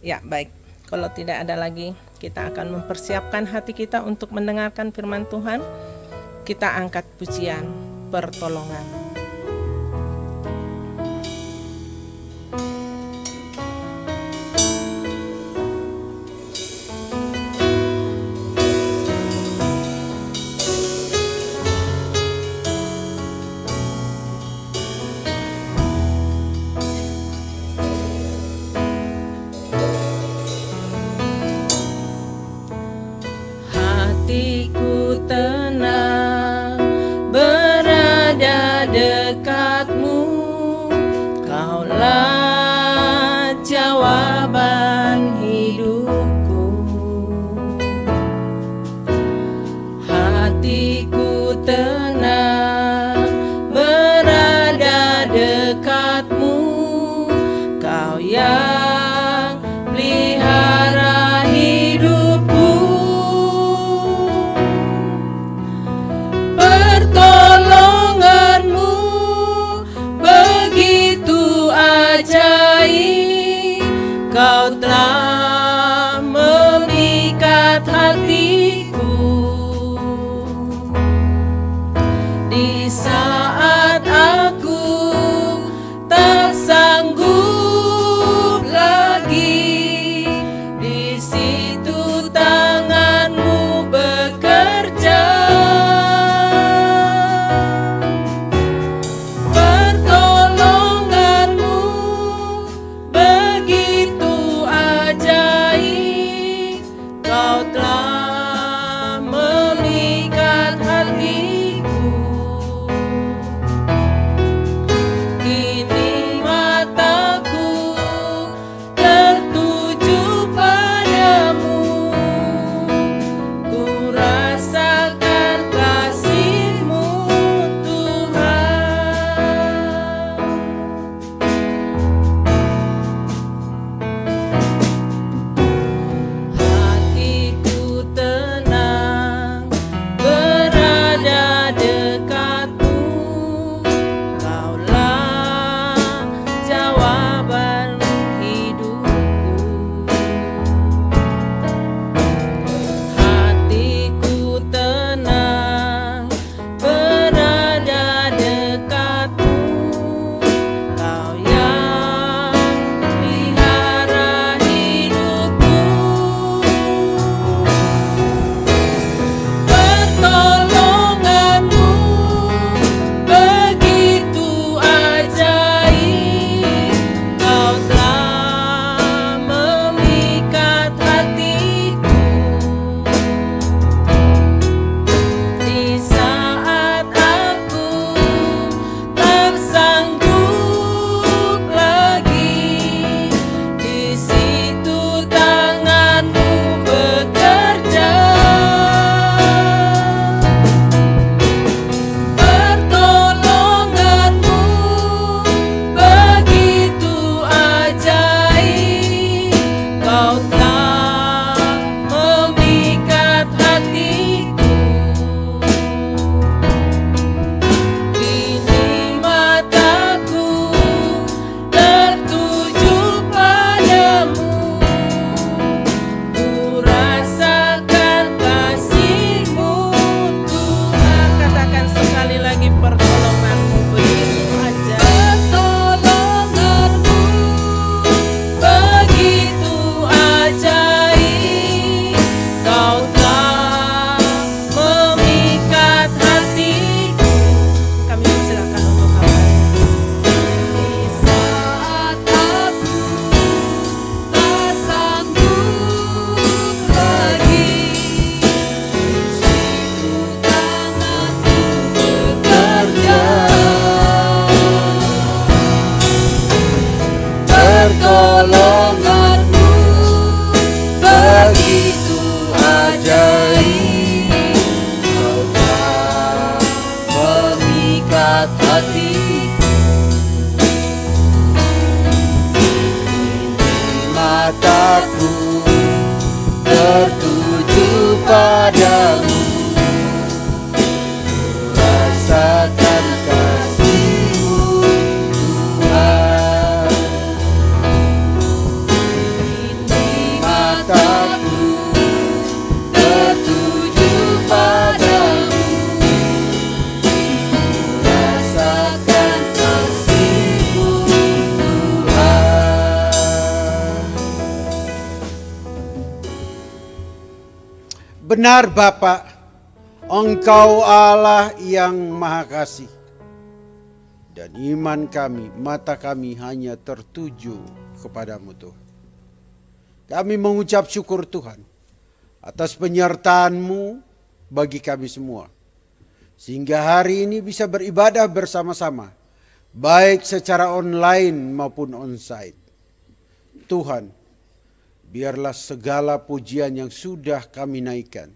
Ya, baik. Kalau tidak ada lagi, kita akan mempersiapkan hati kita untuk mendengarkan firman Tuhan. Kita angkat pujian pertolongan. Hatiku tenang berada dekatmu, Kaulah jawaban hidupku. Hatiku tenang berada dekatmu, Kau yang pelihara hidupku. Pertolonganmu begitu ajaib, Kau telah memikat hatiku. Di saat aku tak sanggup lagi, di situ tanganmu bekerja. Pertolonganmu begitu ajaib, Benar Bapa, Engkau Allah yang Maha Kasih. Dan iman kami, mata kami hanya tertuju kepadamu Tuhan. Kami mengucap syukur Tuhan atas penyertaan-Mu bagi kami semua. Sehingga hari ini bisa beribadah bersama-sama, baik secara online maupun onsite. Tuhan, biarlah segala pujian yang sudah kami naikkan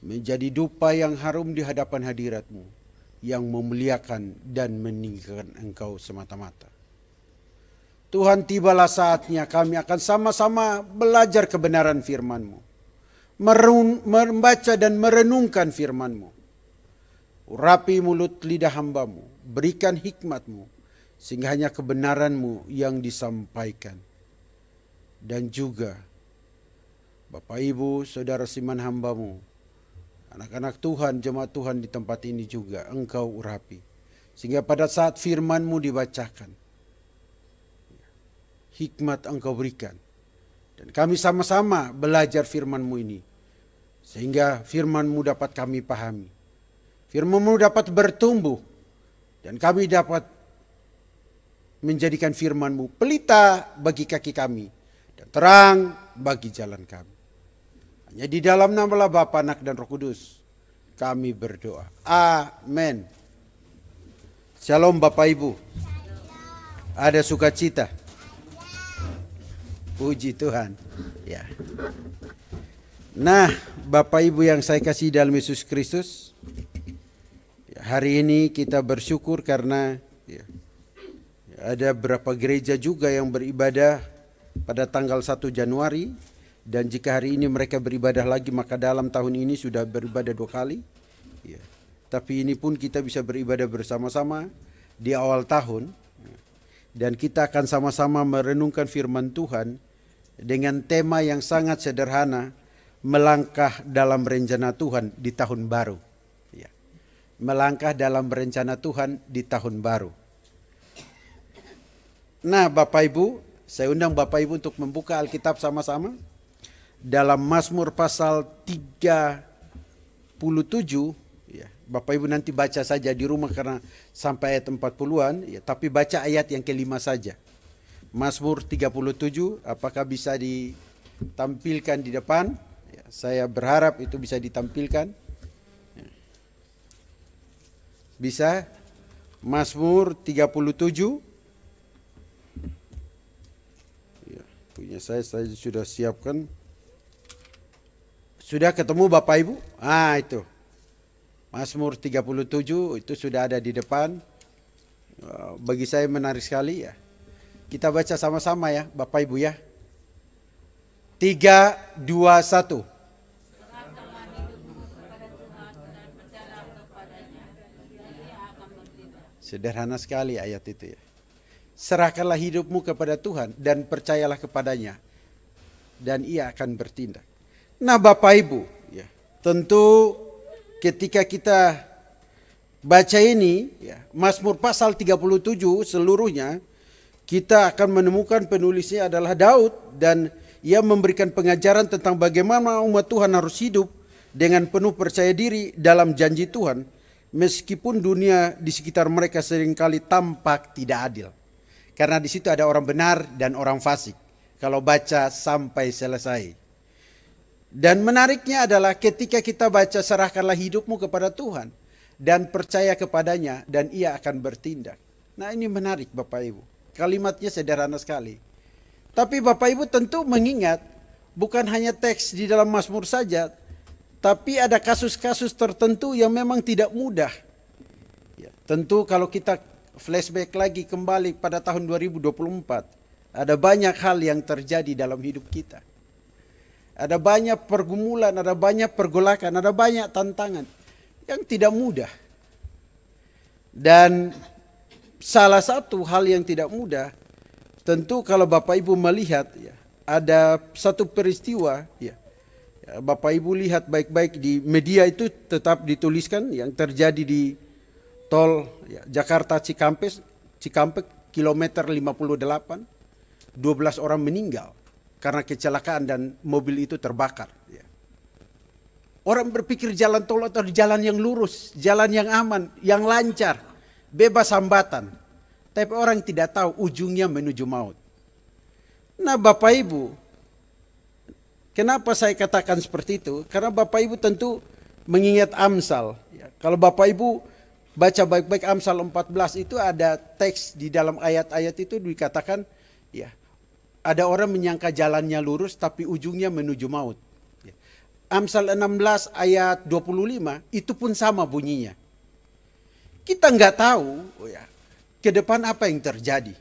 menjadi dupa yang harum di hadapan hadirat-Mu, yang memuliakan dan meninggikan Engkau semata-mata. Tuhan, tibalah saatnya kami akan sama-sama belajar kebenaran firman-Mu, membaca dan merenungkan firman-Mu. Urapi mulut lidah hamba-Mu, berikan hikmat-Mu, sehingga hanya kebenaran-Mu yang disampaikan. Dan juga Bapak Ibu, Saudara Siman hamba-Mu, anak-anak Tuhan, jemaat Tuhan di tempat ini juga Engkau urapi. Sehingga pada saat firman-Mu dibacakan, hikmat Engkau berikan. Dan kami sama-sama belajar firman-Mu ini. Sehingga firman-Mu dapat kami pahami. Firman-Mu dapat bertumbuh. Dan kami dapat menjadikan firman-Mu pelita bagi kaki kami. Dan terang bagi jalan kami. Hanya di dalam nama Bapa, Anak, dan Roh Kudus kami berdoa. Amin. Shalom Bapak Ibu. Ada sukacita. Puji Tuhan. Ya. Nah, Bapak Ibu yang saya kasih dalam Yesus Kristus, hari ini kita bersyukur karena ada beberapa gereja juga yang beribadah pada tanggal 1 Januari. Dan jika hari ini mereka beribadah lagi, maka dalam tahun ini sudah beribadah 2 kali. Ya. Tapi ini pun kita bisa beribadah bersama-sama di awal tahun. Dan kita akan sama-sama merenungkan firman Tuhan dengan tema yang sangat sederhana, melangkah dalam rencana Tuhan di tahun baru. Ya. Melangkah dalam rencana Tuhan di tahun baru. Nah Bapak Ibu, saya undang Bapak Ibu untuk membuka Alkitab sama-sama dalam Mazmur pasal 37. Ya, Bapak Ibu nanti baca saja di rumah karena sampai ayat 40-an, ya, tapi baca ayat yang kelima saja. Mazmur 37, apakah bisa ditampilkan di depan? Ya, saya berharap itu bisa ditampilkan. Ya. Bisa? Mazmur 37. Punya saya sudah siapkan. Sudah ketemu Bapak Ibu? Itu. Mazmur 37 itu sudah ada di depan. Bagi saya menarik sekali ya. Kita baca sama-sama ya Bapak Ibu ya. 3, 2, 1. Sederhana sekali ayat itu ya. Serahkanlah hidupmu kepada Tuhan dan percayalah kepadanya, dan Ia akan bertindak. Nah Bapak Ibu, ya, tentu ketika kita baca ini, ya, Mazmur pasal 37 seluruhnya, kita akan menemukan penulisnya adalah Daud, dan ia memberikan pengajaran tentang bagaimana umat Tuhan harus hidup dengan penuh percaya diri dalam janji Tuhan, meskipun dunia di sekitar mereka seringkali tampak tidak adil. Karena di situ ada orang benar dan orang fasik. Kalau baca sampai selesai. Dan menariknya adalah ketika kita baca serahkanlah hidupmu kepada Tuhan dan percaya kepadanya dan Ia akan bertindak. Nah ini menarik Bapak Ibu. Kalimatnya sederhana sekali. Tapi Bapak Ibu tentu mengingat bukan hanya teks di dalam Mazmur saja, tapi ada kasus-kasus tertentu yang memang tidak mudah. Ya, tentu kalau kita flashback lagi kembali pada tahun 2024, ada banyak hal yang terjadi dalam hidup kita. Ada banyak pergumulan, ada banyak pergolakan, ada banyak tantangan yang tidak mudah. Dan salah satu hal yang tidak mudah, tentu kalau Bapak Ibu melihat ya, ada satu peristiwa ya, Bapak Ibu lihat baik-baik di media itu tetap dituliskan yang terjadi di tol ya, Jakarta Cikampek kilometer 58, 12 orang meninggal karena kecelakaan dan mobil itu terbakar. Ya. Orang berpikir jalan tol atau jalan yang lurus, jalan yang aman, yang lancar, bebas hambatan. Tapi orang tidak tahu ujungnya menuju maut. Nah Bapak Ibu, kenapa saya katakan seperti itu? Karena Bapak Ibu tentu mengingat Amsal. Kalau Bapak Ibu baca baik-baik Amsal 14 itu ada teks di dalam ayat-ayat itu dikatakan, ya, ada orang menyangka jalannya lurus tapi ujungnya menuju maut. Amsal 16 ayat 25 itu pun sama bunyinya. Kita nggak tahu ke depan apa yang terjadi.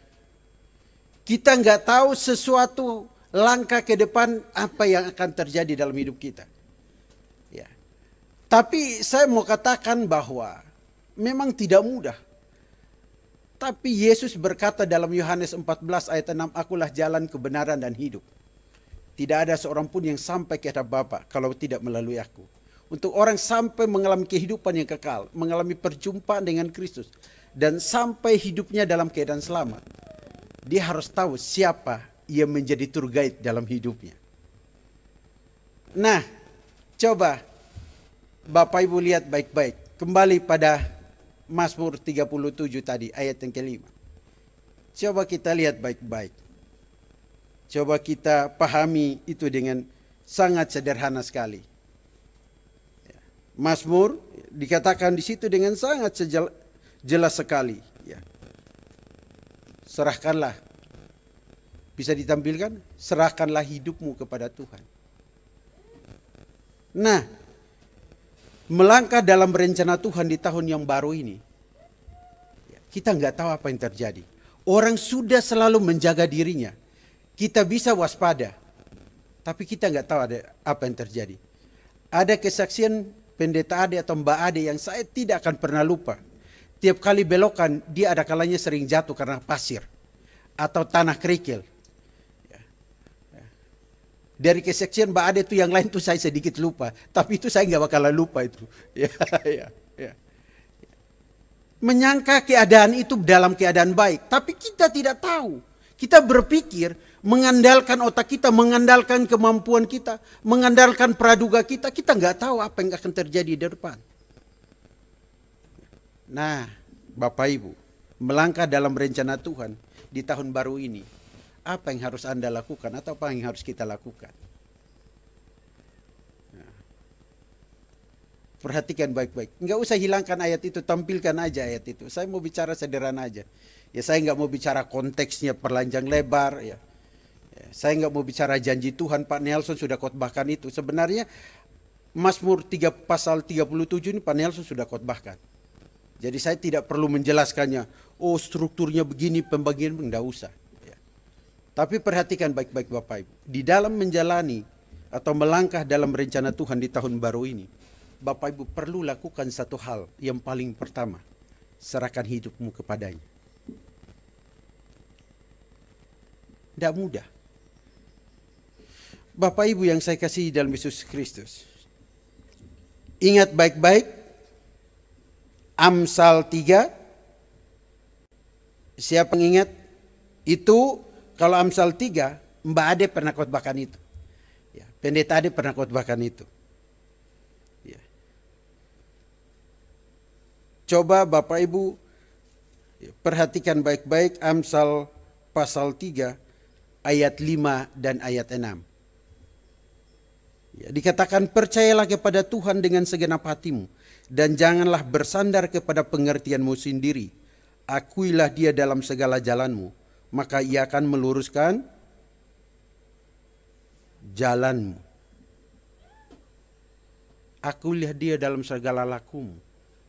Kita nggak tahu sesuatu langkah ke depan apa yang akan terjadi dalam hidup kita. Ya. Tapi saya mau katakan bahwa memang tidak mudah. Tapi Yesus berkata dalam Yohanes 14 ayat 6, akulah jalan kebenaran dan hidup. Tidak ada seorang pun yang sampai ke hadap Bapa kalau tidak melalui aku. Untuk orang sampai mengalami kehidupan yang kekal, mengalami perjumpaan dengan Kristus, dan sampai hidupnya dalam keadaan selamat, dia harus tahu siapa yang menjadi tour guide dalam hidupnya. Nah, coba Bapak Ibu lihat baik-baik. Kembali pada Mazmur 37 tadi, ayat yang kelima. Coba kita lihat baik-baik. Coba kita pahami itu dengan sangat sederhana sekali. Mazmur dikatakan di situ dengan sangat jelas sekali. Ya. Serahkanlah. Bisa ditampilkan? Serahkanlah hidupmu kepada Tuhan. Nah, melangkah dalam rencana Tuhan di tahun yang baru ini, kita nggak tahu apa yang terjadi. Orang sudah selalu menjaga dirinya. Kita bisa waspada, tapi kita nggak tahu ada apa yang terjadi. Ada kesaksian pendeta Ade atau Mbak Ade yang saya tidak akan pernah lupa. Tiap kali belokan, dia ada kalanya sering jatuh karena pasir atau tanah kerikil. Dari kesaksian Mbak Ade itu yang lain tuh saya sedikit lupa, tapi itu saya nggak bakalan lupa itu. Ya. Menyangka keadaan itu dalam keadaan baik, tapi kita tidak tahu. Kita berpikir mengandalkan otak kita, mengandalkan kemampuan kita, mengandalkan praduga kita nggak tahu apa yang akan terjadi di depan. Nah, Bapak Ibu, melangkah dalam rencana Tuhan di tahun baru ini, apa yang harus Anda lakukan atau apa yang harus kita lakukan? Nah, perhatikan baik-baik. Nggak usah hilangkan ayat itu, tampilkan aja ayat itu. Saya mau bicara sederhana aja. Ya, saya nggak mau bicara konteksnya perpanjang lebar. Ya, saya nggak mau bicara janji Tuhan. Pak Nelson sudah khotbahkan itu. Sebenarnya Mazmur 3 pasal 37 ini Pak Nelson sudah khotbahkan. Jadi saya tidak perlu menjelaskannya. Oh, strukturnya begini, pembagian enggak usah. Ya. Tapi perhatikan baik-baik Bapak Ibu. Di dalam menjalani atau melangkah dalam rencana Tuhan di tahun baru ini, Bapak Ibu perlu lakukan satu hal yang paling pertama. Serahkan hidupmu kepadanya. Tidak mudah. Bapak Ibu yang saya kasihi dalam Yesus Kristus, ingat baik-baik Amsal 3. Siapa yang ingat? Itu kalau Amsal 3, Mbak Ade pernah khotbahkan itu. Ya, Pendeta Ade pernah khotbahkan itu. Ya. Coba Bapak Ibu perhatikan baik-baik Amsal pasal 3 ayat 5 dan ayat 6. Ya, dikatakan percayalah kepada Tuhan dengan segenap hatimu dan janganlah bersandar kepada pengertianmu sendiri. Akuilah dia dalam segala jalanmu, maka ia akan meluruskan jalanmu. Akuilah dia dalam segala lakumu,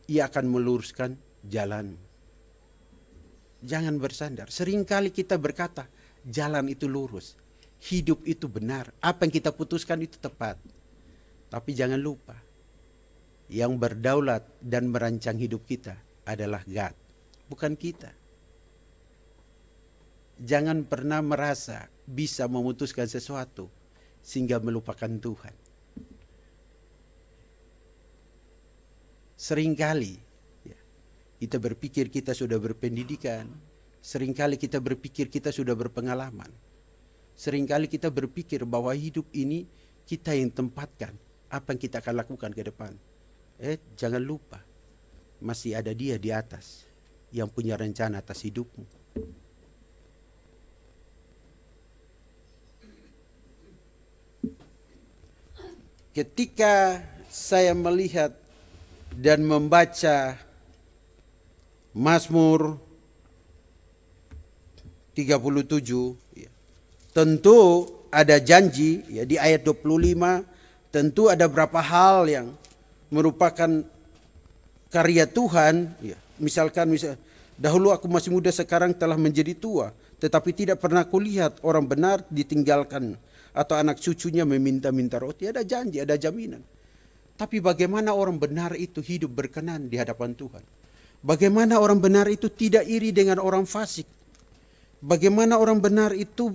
ia akan meluruskan jalanmu. Jangan bersandar. Seringkali kita berkata, jalan itu lurus, hidup itu benar, apa yang kita putuskan itu tepat. Tapi jangan lupa, yang berdaulat dan merancang hidup kita adalah God, bukan kita. Jangan pernah merasa bisa memutuskan sesuatu sehingga melupakan Tuhan. Seringkali kita berpikir kita sudah berpendidikan, seringkali kita berpikir kita sudah berpengalaman, seringkali kita berpikir bahwa hidup ini kita yang tempatkan apa yang kita akan lakukan ke depan. Jangan lupa, masih ada Dia di atas yang punya rencana atas hidupmu. Ketika saya melihat dan membaca Mazmur 37, ya, tentu ada janji ya di ayat 25, tentu ada beberapa hal yang merupakan karya Tuhan, ya. Misalkan dahulu aku masih muda, sekarang telah menjadi tua, tetapi tidak pernah kulihat orang benar ditinggalkan atau anak cucunya meminta-minta roti. Ada janji, ada jaminan. Tapi bagaimana orang benar itu hidup berkenan di hadapan Tuhan? Bagaimana orang benar itu tidak iri dengan orang fasik? Bagaimana orang benar itu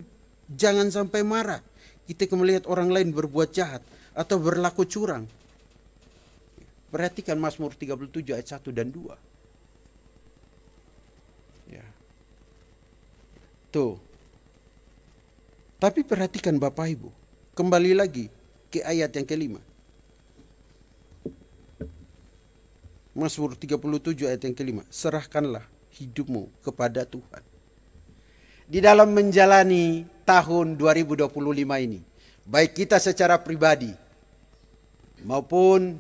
jangan sampai marah ketika melihat orang lain berbuat jahat atau berlaku curang? Perhatikan Mazmur 37 ayat 1 dan 2. Ya. Tuh. Tapi perhatikan Bapak Ibu, kembali lagi ke ayat yang kelima. Mazmur 37 ayat yang kelima. Serahkanlah hidupmu kepada Tuhan. Di dalam menjalani tahun 2025 ini, baik kita secara pribadi maupun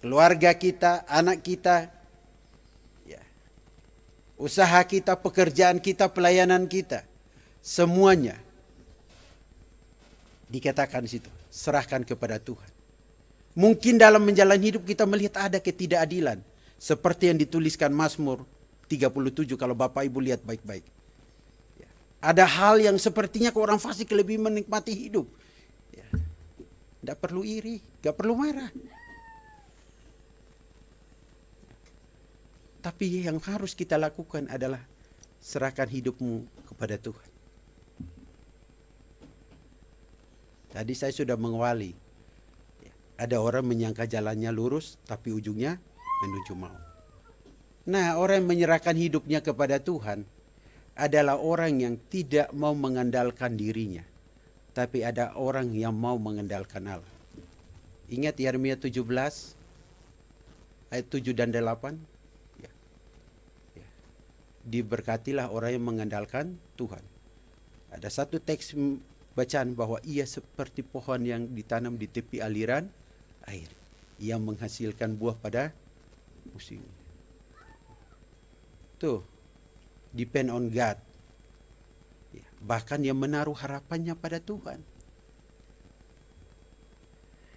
keluarga kita, anak kita, ya, usaha kita, pekerjaan kita, pelayanan kita, semuanya dikatakan di situ, serahkan kepada Tuhan. Mungkin dalam menjalani hidup kita melihat ada ketidakadilan, seperti yang dituliskan Mazmur 37 kalau Bapak Ibu lihat baik-baik. Ya. Ada hal yang sepertinya ke orang fasik lebih menikmati hidup. Ya. Tidak perlu iri, tidak perlu marah. Tapi yang harus kita lakukan adalah serahkan hidupmu kepada Tuhan. Tadi saya sudah mengawali. Ada orang menyangka jalannya lurus, tapi ujungnya menuju maut. Nah, orang yang menyerahkan hidupnya kepada Tuhan adalah orang yang tidak mau mengandalkan dirinya, tapi ada orang yang mau mengandalkan Allah. Ingat Yeremia 17 ayat 7 dan 8. Diberkatilah orang yang mengandalkan Tuhan. Ada satu teks bacaan bahwa ia seperti pohon yang ditanam di tepi aliran air, yang menghasilkan buah pada musim. Tuh, depend on God. Ya, bahkan yang menaruh harapannya pada Tuhan.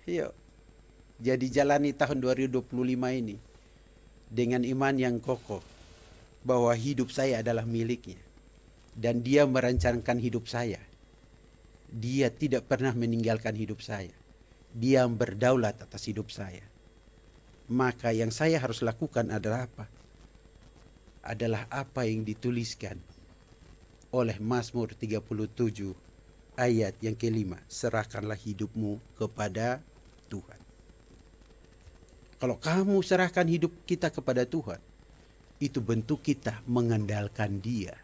Yuk, jadi jalani tahun 2025 ini dengan iman yang kokoh bahwa hidup saya adalah miliknya dan Dia merencanakan hidup saya. Dia tidak pernah meninggalkan hidup saya. Dia berdaulat atas hidup saya. Maka yang saya harus lakukan adalah apa? Adalah apa yang dituliskan oleh Mazmur 37 ayat yang kelima. Serahkanlah hidupmu kepada Tuhan. Kalau kamu serahkan hidup kita kepada Tuhan, itu bentuk kita mengandalkan Dia.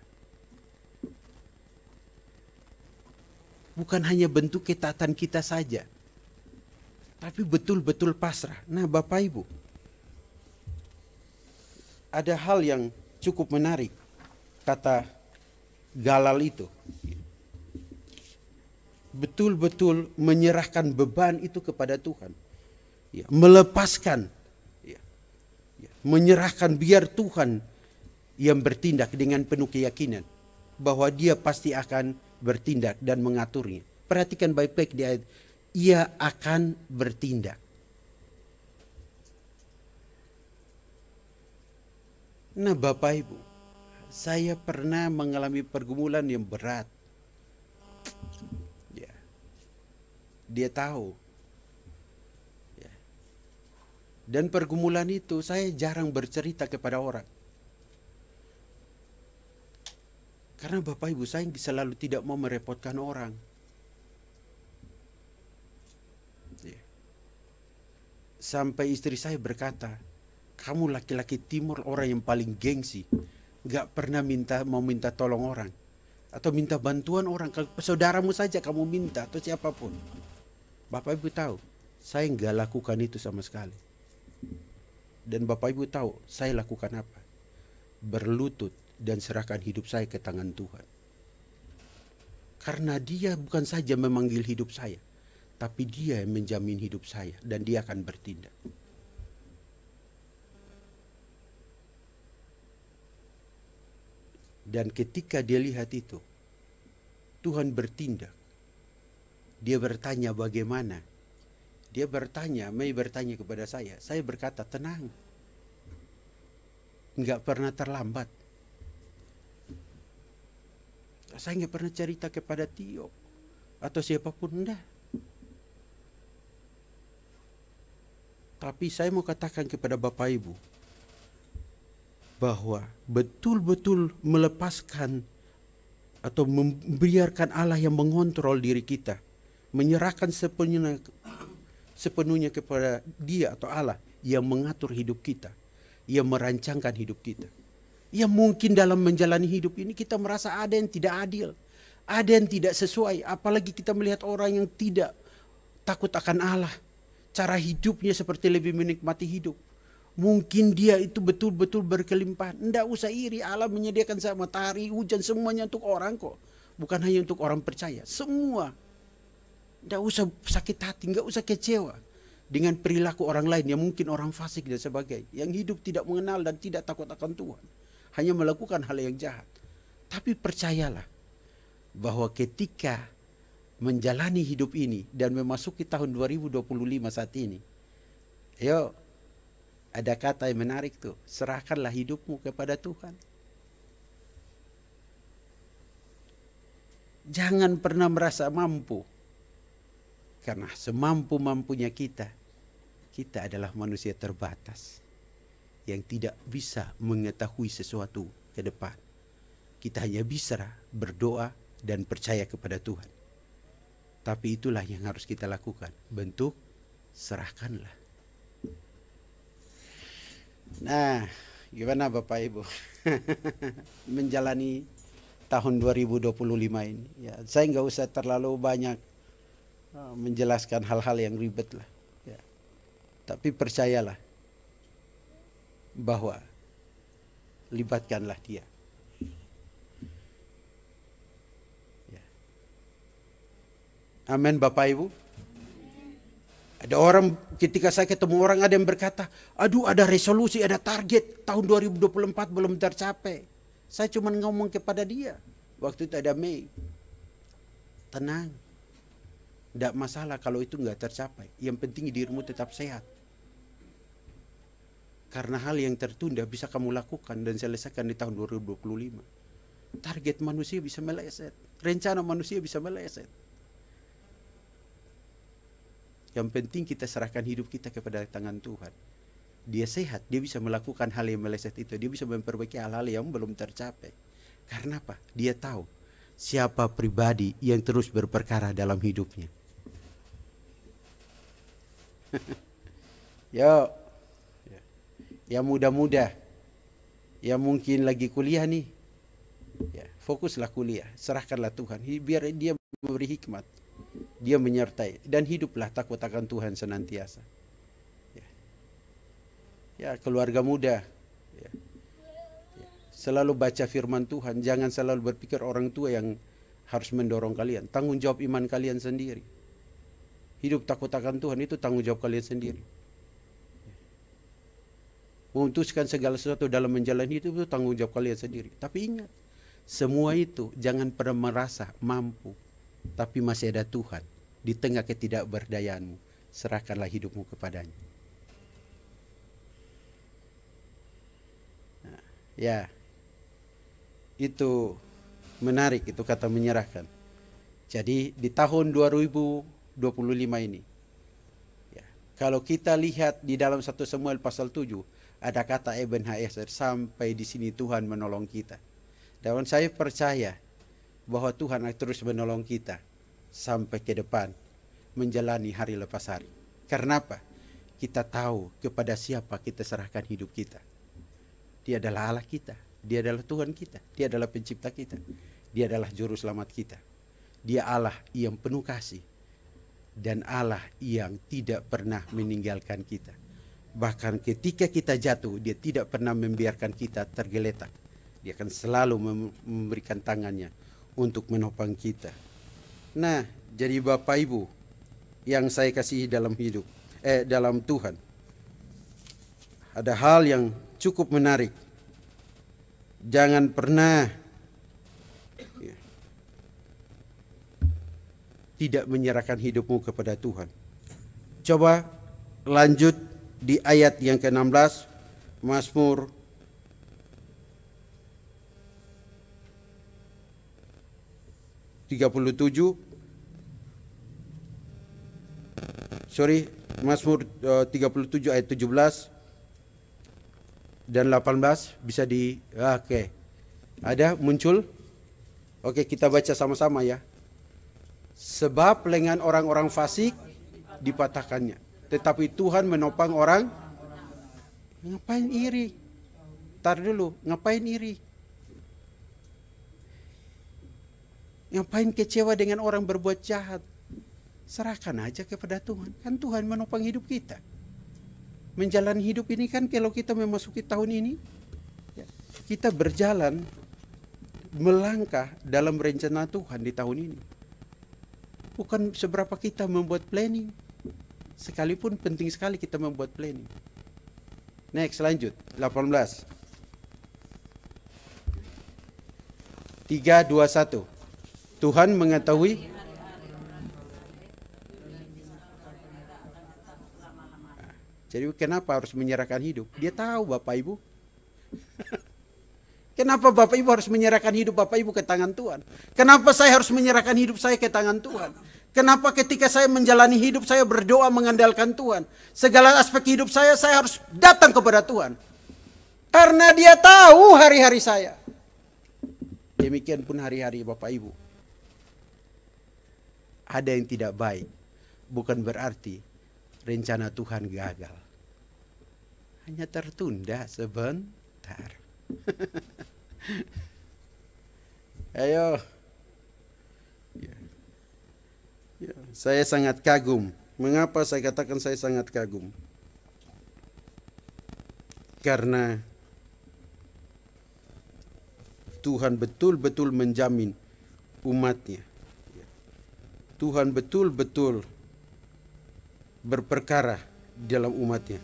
Bukan hanya bentuk ketaatan kita saja, tapi betul-betul pasrah. Nah, Bapak Ibu, ada hal yang cukup menarik kata Galal itu. Betul-betul menyerahkan beban itu kepada Tuhan. Ya, melepaskan, ya, menyerahkan biar Tuhan yang bertindak dengan penuh keyakinan bahwa Dia pasti akan bertindak dan mengaturnya. Perhatikan baik-baik di ayat, Ia akan bertindak. Nah, Bapak Ibu, saya pernah mengalami pergumulan yang berat. Ya. Dia tahu. Ya. Dan pergumulan itu saya jarang bercerita kepada orang. Karena Bapak Ibu, saya selalu tidak mau merepotkan orang. Ya. Sampai istri saya berkata, kamu laki-laki timur orang yang paling gengsi. Gak pernah mau minta tolong orang. Atau minta bantuan orang. Saudaramu saja kamu minta atau siapapun. Bapak Ibu tahu. Saya nggak lakukan itu sama sekali. Dan Bapak Ibu tahu saya lakukan apa? Berlutut dan serahkan hidup saya ke tangan Tuhan. Karena Dia bukan saja memanggil hidup saya, tapi Dia yang menjamin hidup saya dan Dia akan bertindak. Dan ketika dia lihat itu, Tuhan bertindak. Dia bertanya bagaimana. Dia bertanya, Mei bertanya kepada saya. Saya berkata, tenang. Enggak pernah terlambat. Saya enggak pernah cerita kepada Tio atau siapapun, enggak. Tapi saya mau katakan kepada Bapak Ibu bahwa betul-betul melepaskan atau membiarkan Allah yang mengontrol diri kita, menyerahkan sepenuhnya kepada Dia atau Allah yang mengatur hidup kita, yang merancangkan hidup kita. Ya mungkin dalam menjalani hidup ini kita merasa ada yang tidak adil, ada yang tidak sesuai, apalagi kita melihat orang yang tidak takut akan Allah, cara hidupnya seperti lebih menikmati hidup. Mungkin dia itu betul-betul berkelimpahan. Tidak usah iri, Allah menyediakan matahari, hujan, semuanya untuk orang kok. Bukan hanya untuk orang percaya, semua. Tidak usah sakit hati, tidak usah kecewa dengan perilaku orang lain yang mungkin orang fasik dan sebagainya, yang hidup tidak mengenal dan tidak takut akan Tuhan, hanya melakukan hal yang jahat. Tapi percayalah bahwa ketika menjalani hidup ini dan memasuki tahun 2025 saat ini, ada kata yang menarik tuh, serahkanlah hidupmu kepada Tuhan. Jangan pernah merasa mampu. Karena semampu-mampunya kita adalah manusia terbatas yang tidak bisa mengetahui sesuatu ke depan. Kita hanya bisa berdoa dan percaya kepada Tuhan. Tapi itulah yang harus kita lakukan. Bentuk serahkanlah. Nah, gimana Bapak Ibu menjalani tahun 2025 ini? Ya, saya nggak usah terlalu banyak menjelaskan hal-hal yang ribet lah. Ya. Tapi percayalah bahwa libatkanlah Dia. Ya. Amin Bapak Ibu. Ada orang, ketika saya ketemu orang ada yang berkata, aduh ada resolusi, ada target tahun 2024 belum tercapai. Saya cuma ngomong kepada dia, waktu itu ada Mei, tenang, tidak masalah kalau itu nggak tercapai. Yang penting dirimu tetap sehat. Karena hal yang tertunda bisa kamu lakukan dan selesaikan di tahun 2025. Target manusia bisa meleset, rencana manusia bisa meleset. Yang penting kita serahkan hidup kita kepada tangan Tuhan. Dia sehat, dia bisa melakukan hal yang meleset itu. Dia bisa memperbaiki hal-hal yang belum tercapai. Karena apa? Dia tahu siapa pribadi yang terus berperkara dalam hidupnya. Yo, yang muda-muda, yang mungkin lagi kuliah nih, ya, fokuslah kuliah, serahkanlah Tuhan. Biar Dia memberi hikmat. Dia menyertai dan hiduplah takut akan Tuhan senantiasa. Ya, keluarga muda, selalu baca firman Tuhan. Jangan selalu berpikir orang tua yang harus mendorong kalian. Tanggung jawab iman kalian sendiri. Hidup takut akan Tuhan itu tanggung jawab kalian sendiri. Memutuskan segala sesuatu dalam menjalani hidup itu tanggung jawab kalian sendiri. Tapi ingat, semua itu jangan pernah merasa mampu. Tapi masih ada Tuhan di tengah ketidakberdayaanmu. Serahkanlah hidupmu kepadanya. Nah, ya, itu menarik itu kata menyerahkan. Jadi di tahun 2025 ini, ya, kalau kita lihat di dalam 1 Samuel pasal 7 ada kata Ebenezer, sampai di sini Tuhan menolong kita. Dan saya percaya bahwa Tuhan akan terus menolong kita sampai ke depan menjalani hari lepas hari. Karena apa? Kita tahu kepada siapa kita serahkan hidup kita. Dia adalah Allah kita, Dia adalah Tuhan kita, Dia adalah pencipta kita, Dia adalah juru selamat kita. Dia Allah yang penuh kasih, dan Allah yang tidak pernah meninggalkan kita. Bahkan ketika kita jatuh, dia tidak pernah membiarkan kita tergeletak. Dia akan selalu memberikan tangannya untuk menopang kita. Nah, jadi Bapak Ibu yang saya kasihi dalam hidup, dalam Tuhan, ada hal yang cukup menarik. Jangan pernah tidak menyerahkan hidupmu kepada Tuhan. Coba lanjut di ayat yang ke-16, Mazmur 37. Mazmur 37 ayat 17 dan 18 bisa oke. Ada muncul? Oke, kita baca sama-sama ya. Sebab lengan orang-orang fasik dipatahkannya, tetapi Tuhan menopang orang. Ngapain iri? Tar dulu, ngapain iri? Ngapain kecewa dengan orang berbuat jahat? Serahkan aja kepada Tuhan. Kan Tuhan menopang hidup kita. Menjalani hidup ini kan kalau kita memasuki tahun ini, kita berjalan melangkah dalam rencana Tuhan di tahun ini. Bukan seberapa kita membuat planning. Sekalipun penting sekali kita membuat planning. Next, lanjut. 18. 3, 2, 1. Tuhan mengetahui. Jadi kenapa harus menyerahkan hidup? Dia tahu Bapak Ibu. Kenapa Bapak Ibu harus menyerahkan hidup Bapak Ibu ke tangan Tuhan? Kenapa saya harus menyerahkan hidup saya ke tangan Tuhan? Kenapa ketika saya menjalani hidup saya berdoa mengandalkan Tuhan? Segala aspek hidup saya harus datang kepada Tuhan. Karena Dia tahu hari-hari saya. Demikian pun hari-hari Bapak Ibu. Ada yang tidak baik. Bukan berarti rencana Tuhan gagal. Hanya tertunda sebentar. Ayo. Ya, saya sangat kagum. Mengapa saya katakan saya sangat kagum? Karena Tuhan betul-betul menjamin umatnya. Tuhan betul-betul berperkara dalam umatnya.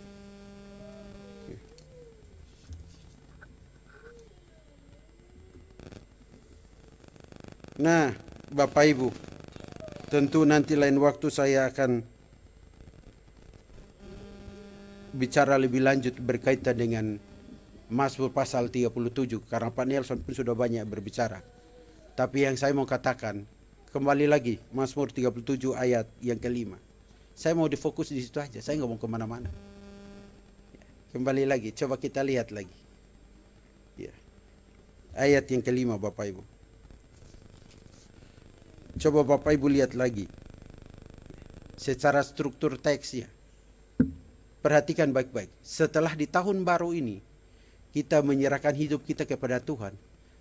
Nah, Bapak Ibu, tentu nanti lain waktu saya akan bicara lebih lanjut berkaitan dengan Mazmur pasal 37, karena Pak Nelson pun sudah banyak berbicara. Tapi yang saya mau katakan, kembali lagi Mazmur 37 ayat yang ke-5. Saya mau difokus di situ aja, saya nggak mau kemana-mana. Kembali lagi, coba kita lihat lagi. Ya. Ayat yang ke-5 Bapak Ibu. Coba Bapak Ibu lihat lagi. Secara struktur teksnya. Perhatikan baik-baik. Setelah di tahun baru ini, kita menyerahkan hidup kita kepada Tuhan.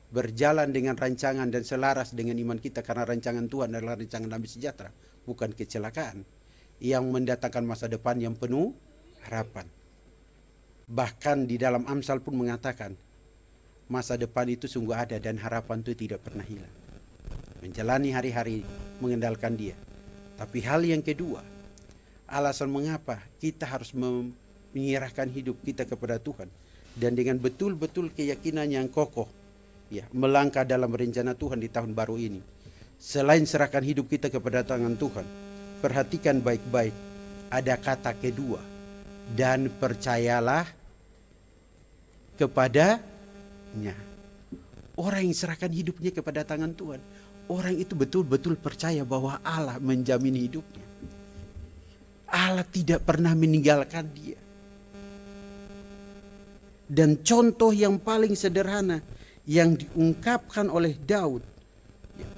Berjalan dengan rancangan dan selaras dengan iman kita. Karena rancangan Tuhan adalah rancangan damai sejahtera. Bukan kecelakaan. Yang mendatangkan masa depan yang penuh harapan. Bahkan di dalam Amsal pun mengatakan, masa depan itu sungguh ada dan harapan itu tidak pernah hilang. Menjalani hari-hari mengandalkan Dia. Tapi hal yang kedua, alasan mengapa kita harus menyerahkan hidup kita kepada Tuhan dan dengan betul-betul keyakinan yang kokoh, ya, melangkah dalam rencana Tuhan di tahun baru ini. Selain serahkan hidup kita kepada tangan Tuhan, perhatikan baik-baik, ada kata kedua, dan percayalah kepadanya. Orang yang serahkan hidupnya kepada tangan Tuhan, orang itu betul-betul percaya bahwa Allah menjamin hidupnya. Allah tidak pernah meninggalkan dia. Dan contoh yang paling sederhana yang diungkapkan oleh Daud. Ya.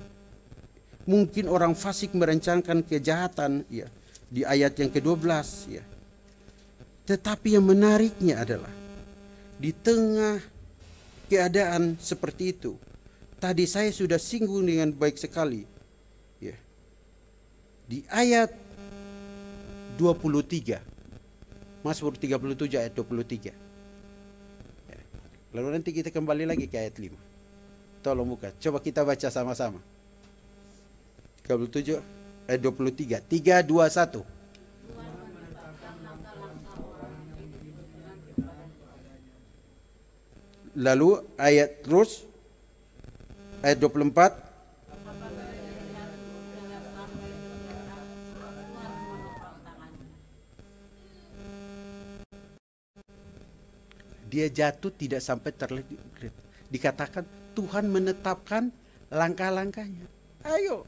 Mungkin orang fasik merencanakan kejahatan, ya, di ayat yang ke-12. Ya. Tetapi yang menariknya adalah di tengah keadaan seperti itu, tadi saya sudah singgung dengan baik sekali. Ya. Di ayat 23. Mazmur 37 ayat 23. Lalu nanti kita kembali lagi ke ayat 5. Tolong buka. Coba kita baca sama-sama. 37 ayat 23. 3, 2, 1. Lalu ayat terus ayat 24. Dia jatuh tidak sampai terlilit. Dikatakan Tuhan menetapkan langkah-langkahnya. Ayo.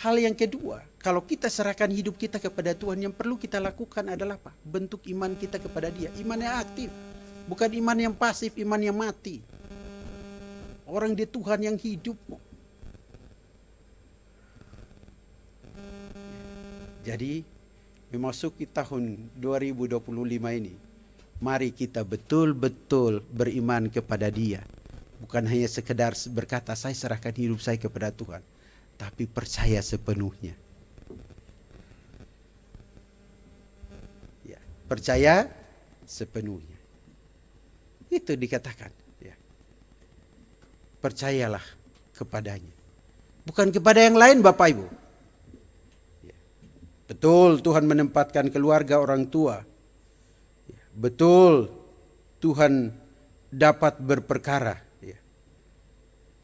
Hal yang kedua, kalau kita serahkan hidup kita kepada Tuhan, yang perlu kita lakukan adalah apa? Bentuk iman kita kepada Dia. Iman yang aktif. Bukan iman yang pasif, iman yang mati. Orang di Tuhan yang hidup. Jadi, memasuki tahun 2025 ini, mari kita betul-betul beriman kepada Dia. Bukan hanya sekedar berkata, saya serahkan hidup saya kepada Tuhan. Tapi percaya sepenuhnya. Ya, percaya sepenuhnya. Itu dikatakan. Ya. Percayalah kepadanya. Bukan kepada yang lain, Bapak Ibu. Ya. Betul Tuhan menempatkan keluarga orang tua. Ya. Betul Tuhan dapat berperkara. Ya.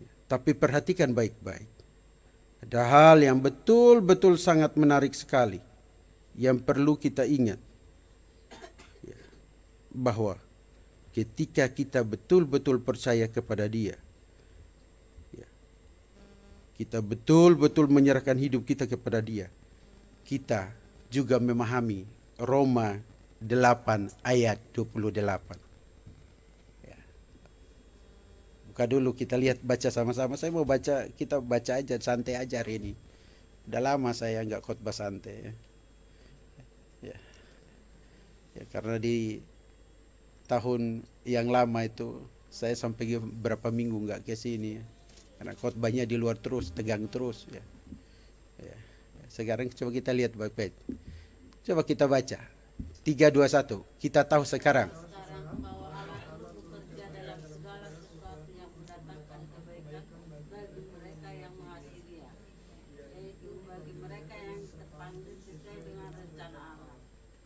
Ya. Tapi perhatikan baik-baik. Ada hal yang betul-betul sangat menarik sekali yang perlu kita ingat. Ya. Bahwa ketika kita betul-betul percaya kepada Dia, ya, kita betul-betul menyerahkan hidup kita kepada Dia, kita juga memahami Roma 8 ayat 28. Ya. Buka dulu, kita lihat, baca sama-sama. Saya mau baca, kita baca aja, santai aja hari ini. Udah lama saya nggak khotbah santai. Ya. Ya, karena di tahun yang lama itu saya sampai berapa minggu nggak ke sini. Karena khotbahnya di luar terus, tegang terus. Ya. Ya. Sekarang coba kita lihat baik-baik. Coba kita baca. 3, 2, 1. Kita tahu sekarang.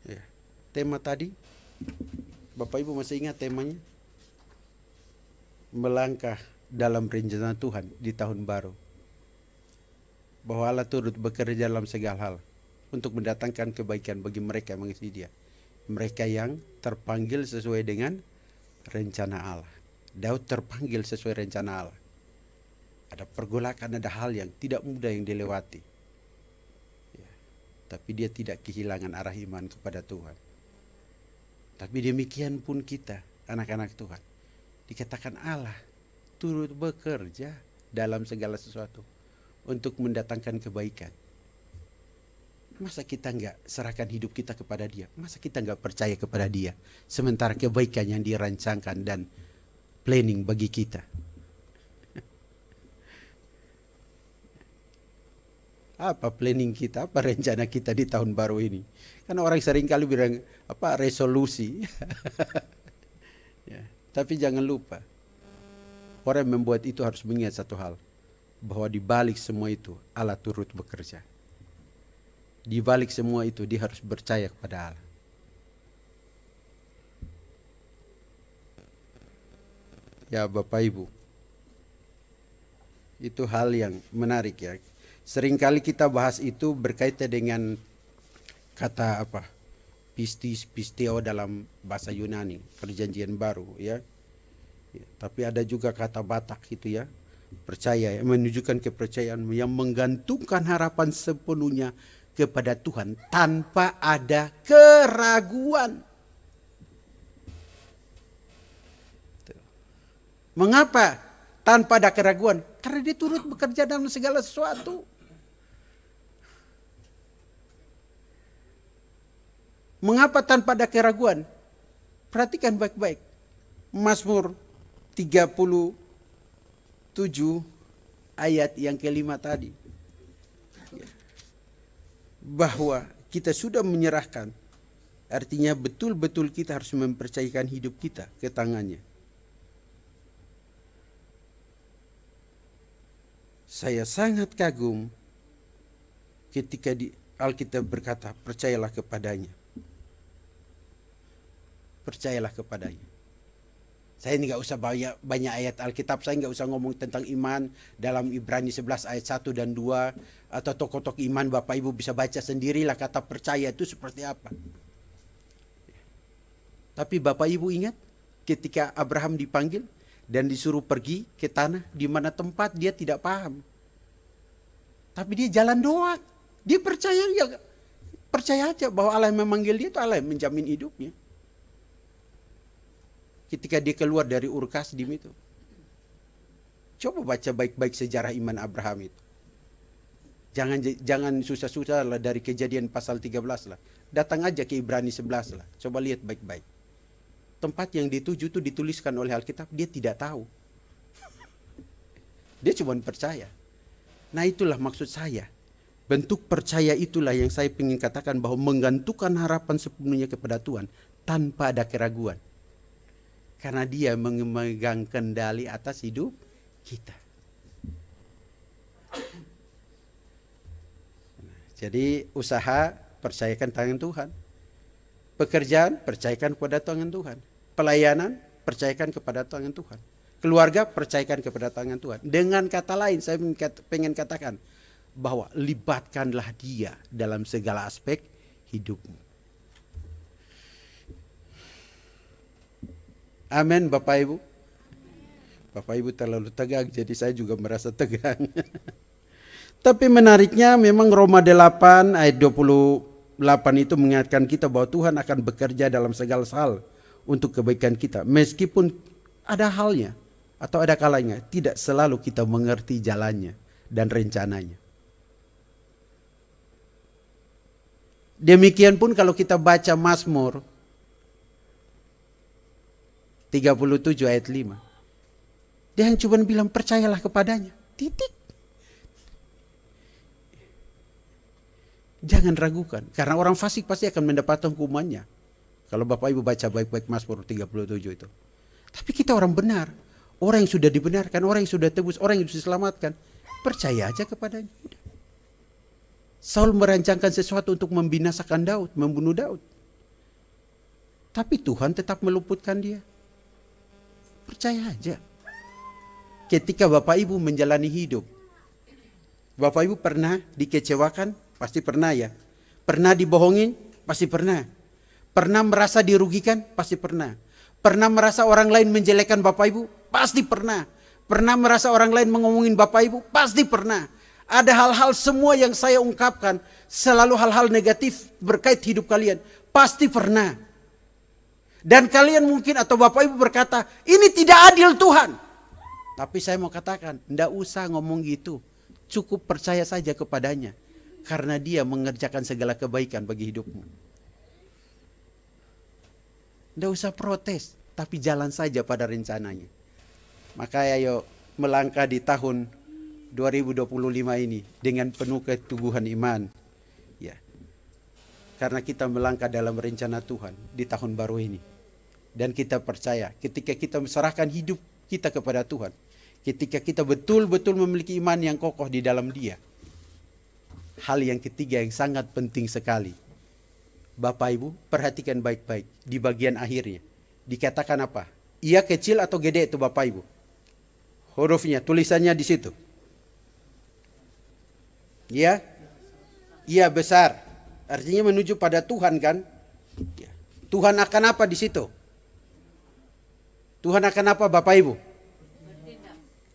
Ya. Tema tadi, Bapak Ibu masih ingat temanya? Melangkah dalam rencana Tuhan di tahun baru. Bahwa Allah turut bekerja dalam segala hal untuk mendatangkan kebaikan bagi mereka yang mengasihi Dia. Mereka yang terpanggil sesuai dengan rencana Allah. Daud terpanggil sesuai rencana Allah. Ada pergolakan, ada hal yang tidak mudah yang dilewati. Ya. Tapi dia tidak kehilangan arah iman kepada Tuhan. Tapi demikian pun kita, anak-anak Tuhan. Dikatakan Allah turut bekerja dalam segala sesuatu untuk mendatangkan kebaikan. Masa kita enggak serahkan hidup kita kepada Dia? Masa kita enggak percaya kepada Dia? Sementara kebaikan yang dirancangkan dan planning bagi kita. Apa planning kita, apa rencana kita di tahun baru ini? Karena orang sering kali bilang, apa resolusi. Ya, tapi jangan lupa, orang yang membuat itu harus mengingat satu hal. Bahwa di balik semua itu, Allah turut bekerja. Di balik semua itu, dia harus percaya kepada Allah. Ya Bapak Ibu, itu hal yang menarik ya. Seringkali kita bahas itu berkaitan dengan kata apa? Pistis, pisteo dalam bahasa Yunani, perjanjian baru ya. Ya, tapi ada juga kata Batak itu ya. Percaya, ya, menunjukkan kepercayaan yang menggantungkan harapan sepenuhnya kepada Tuhan tanpa ada keraguan. Mengapa tanpa ada keraguan? Karena dia turut bekerja dalam segala sesuatu. Mengapa tanpa ada keraguan? Perhatikan baik-baik. Mazmur 37 ayat yang kelima tadi. Bahwa kita sudah menyerahkan, artinya betul-betul kita harus mempercayakan hidup kita ke tangannya. Saya sangat kagum ketika di Alkitab berkata, percayalah kepadanya. Percayalah kepadanya. Saya ini nggak usah banyak ayat Alkitab, saya nggak usah ngomong tentang iman dalam Ibrani 11 ayat 1 dan 2, atau tokoh-tokoh iman Bapak Ibu bisa baca sendirilah kata percaya itu seperti apa. Tapi Bapak Ibu ingat ketika Abraham dipanggil dan disuruh pergi ke tanah di mana tempat dia tidak paham. Tapi dia jalan doang. Dia percaya, ya percaya aja bahwa Allah yang memanggil dia itu Allah yang menjamin hidupnya. Ketika dia keluar dari Ur Kasdim itu. Coba baca baik-baik sejarah iman Abraham itu. Jangan susah-susah lah dari Kejadian pasal 13 lah. Datang aja ke Ibrani 11 lah. Coba lihat baik-baik. Tempat yang dituju itu dituliskan oleh Alkitab, dia tidak tahu. Dia cuma percaya. Nah itulah maksud saya. Bentuk percaya itulah yang saya ingin katakan bahwa menggantungkan harapan sepenuhnya kepada Tuhan tanpa ada keraguan. Karena dia memegang kendali atas hidup kita. Jadi usaha percayakan tangan Tuhan. Pekerjaan percayakan kepada tangan Tuhan. Pelayanan percayakan kepada tangan Tuhan. Keluarga percayakan kepada tangan Tuhan. Dengan kata lain saya pengen katakan bahwa libatkanlah dia dalam segala aspek hidupmu. Amin Bapak Ibu. Bapak Ibu terlalu tegang jadi saya juga merasa tegang. Tapi menariknya memang Roma 8 ayat 28 itu mengingatkan kita bahwa Tuhan akan bekerja dalam segala hal untuk kebaikan kita. Meskipun ada halnya atau ada kalanya tidak selalu kita mengerti jalannya dan rencananya. Demikian pun kalau kita baca Mazmur 37 ayat 5. Dia yang cuma bilang percayalah kepadanya. Titik. Jangan ragukan. Karena orang fasik pasti akan mendapat hukumannya. Kalau Bapak Ibu baca baik-baik Mazmur 37 itu. Tapi kita orang benar. Orang yang sudah dibenarkan. Orang yang sudah tebus. Orang yang sudah diselamatkan. Percaya aja kepadanya. Saul merancangkan sesuatu untuk membinasakan Daud. Membunuh Daud. Tapi Tuhan tetap meluputkan dia. Percaya aja. Ketika Bapak Ibu menjalani hidup. Bapak Ibu pernah dikecewakan? Pasti pernah ya. Pernah dibohongin? Pasti pernah. Pernah merasa dirugikan? Pasti pernah. Pernah merasa orang lain menjelekkan Bapak Ibu? Pasti pernah. Pernah merasa orang lain mengomongin Bapak Ibu? Pasti pernah. Ada hal-hal semua yang saya ungkapkan. Selalu hal-hal negatif berkait hidup kalian. Pasti pernah. Dan kalian mungkin atau Bapak Ibu berkata, ini tidak adil Tuhan. Tapi saya mau katakan, tidak usah ngomong gitu. Cukup percaya saja kepadanya. Karena dia mengerjakan segala kebaikan bagi hidupmu. Tidak usah protes, tapi jalan saja pada rencananya. Maka ayo melangkah di tahun 2025 ini dengan penuh keteguhan iman. Ya. Karena kita melangkah dalam rencana Tuhan di tahun baru ini. Dan kita percaya ketika kita menyerahkan hidup kita kepada Tuhan. Ketika kita betul-betul memiliki iman yang kokoh di dalam Dia. Hal yang ketiga yang sangat penting sekali. Bapak Ibu perhatikan baik-baik di bagian akhirnya. Dikatakan apa? Ia kecil atau gede itu Bapak Ibu? Hurufnya, tulisannya di situ. Ya? Ia besar. Artinya menuju pada Tuhan kan? Ya. Tuhan akan apa di situ? Tuhan akan apa Bapak Ibu?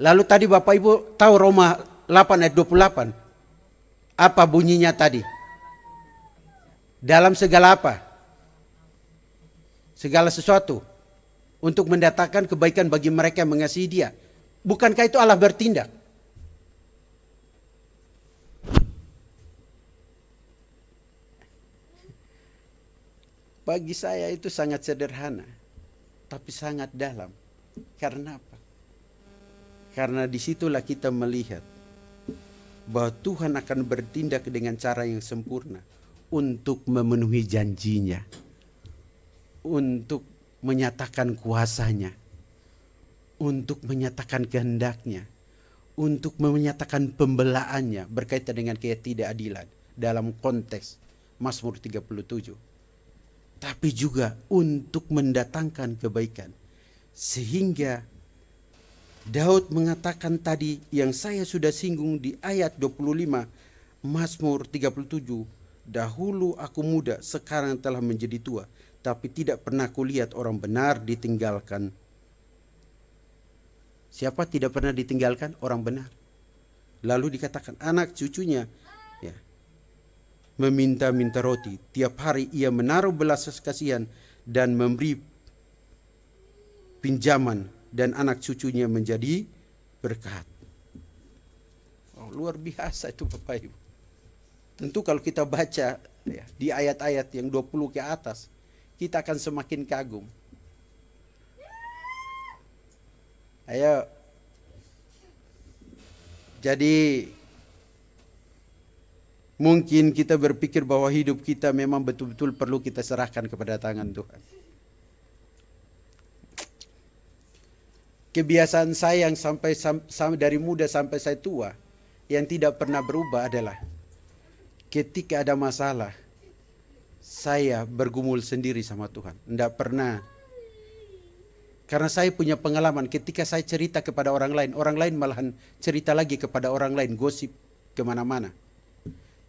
Lalu tadi Bapak Ibu tahu Roma 8 ayat 28. Apa bunyinya tadi? Dalam segala apa? Segala sesuatu. Untuk mendatangkan kebaikan bagi mereka yang mengasihi Dia. Bukankah itu Allah bertindak? Bagi saya itu sangat sederhana. Tapi sangat dalam. Karena apa? Karena disitulah kita melihat bahwa Tuhan akan bertindak dengan cara yang sempurna untuk memenuhi janjinya, untuk menyatakan kuasanya, untuk menyatakan kehendaknya, untuk menyatakan pembelaannya berkaitan dengan ketidakadilan dalam konteks Mazmur 37. Tapi juga untuk mendatangkan kebaikan. Sehingga Daud mengatakan tadi yang saya sudah singgung di ayat 25 Mazmur 37. Dahulu aku muda, sekarang telah menjadi tua, tapi tidak pernah kulihat orang benar ditinggalkan. Siapa tidak pernah ditinggalkan? Orang benar. Lalu dikatakan anak cucunya ya, meminta-minta roti. Tiap hari ia menaruh belas kasihan dan memberi pinjaman, dan anak cucunya menjadi berkat. Oh, luar biasa itu Bapak Ibu. Tentu kalau kita baca ya, di ayat-ayat yang 20 ke atas, kita akan semakin kagum. Ayo. Jadi mungkin kita berpikir bahwa hidup kita memang betul-betul perlu kita serahkan kepada tangan Tuhan. Kebiasaan saya yang sampai dari muda sampai saya tua yang tidak pernah berubah adalah ketika ada masalah saya bergumul sendiri sama Tuhan. Tidak pernah. Karena saya punya pengalaman ketika saya cerita kepada orang lain malahan cerita lagi kepada orang lain, gosip kemana-mana.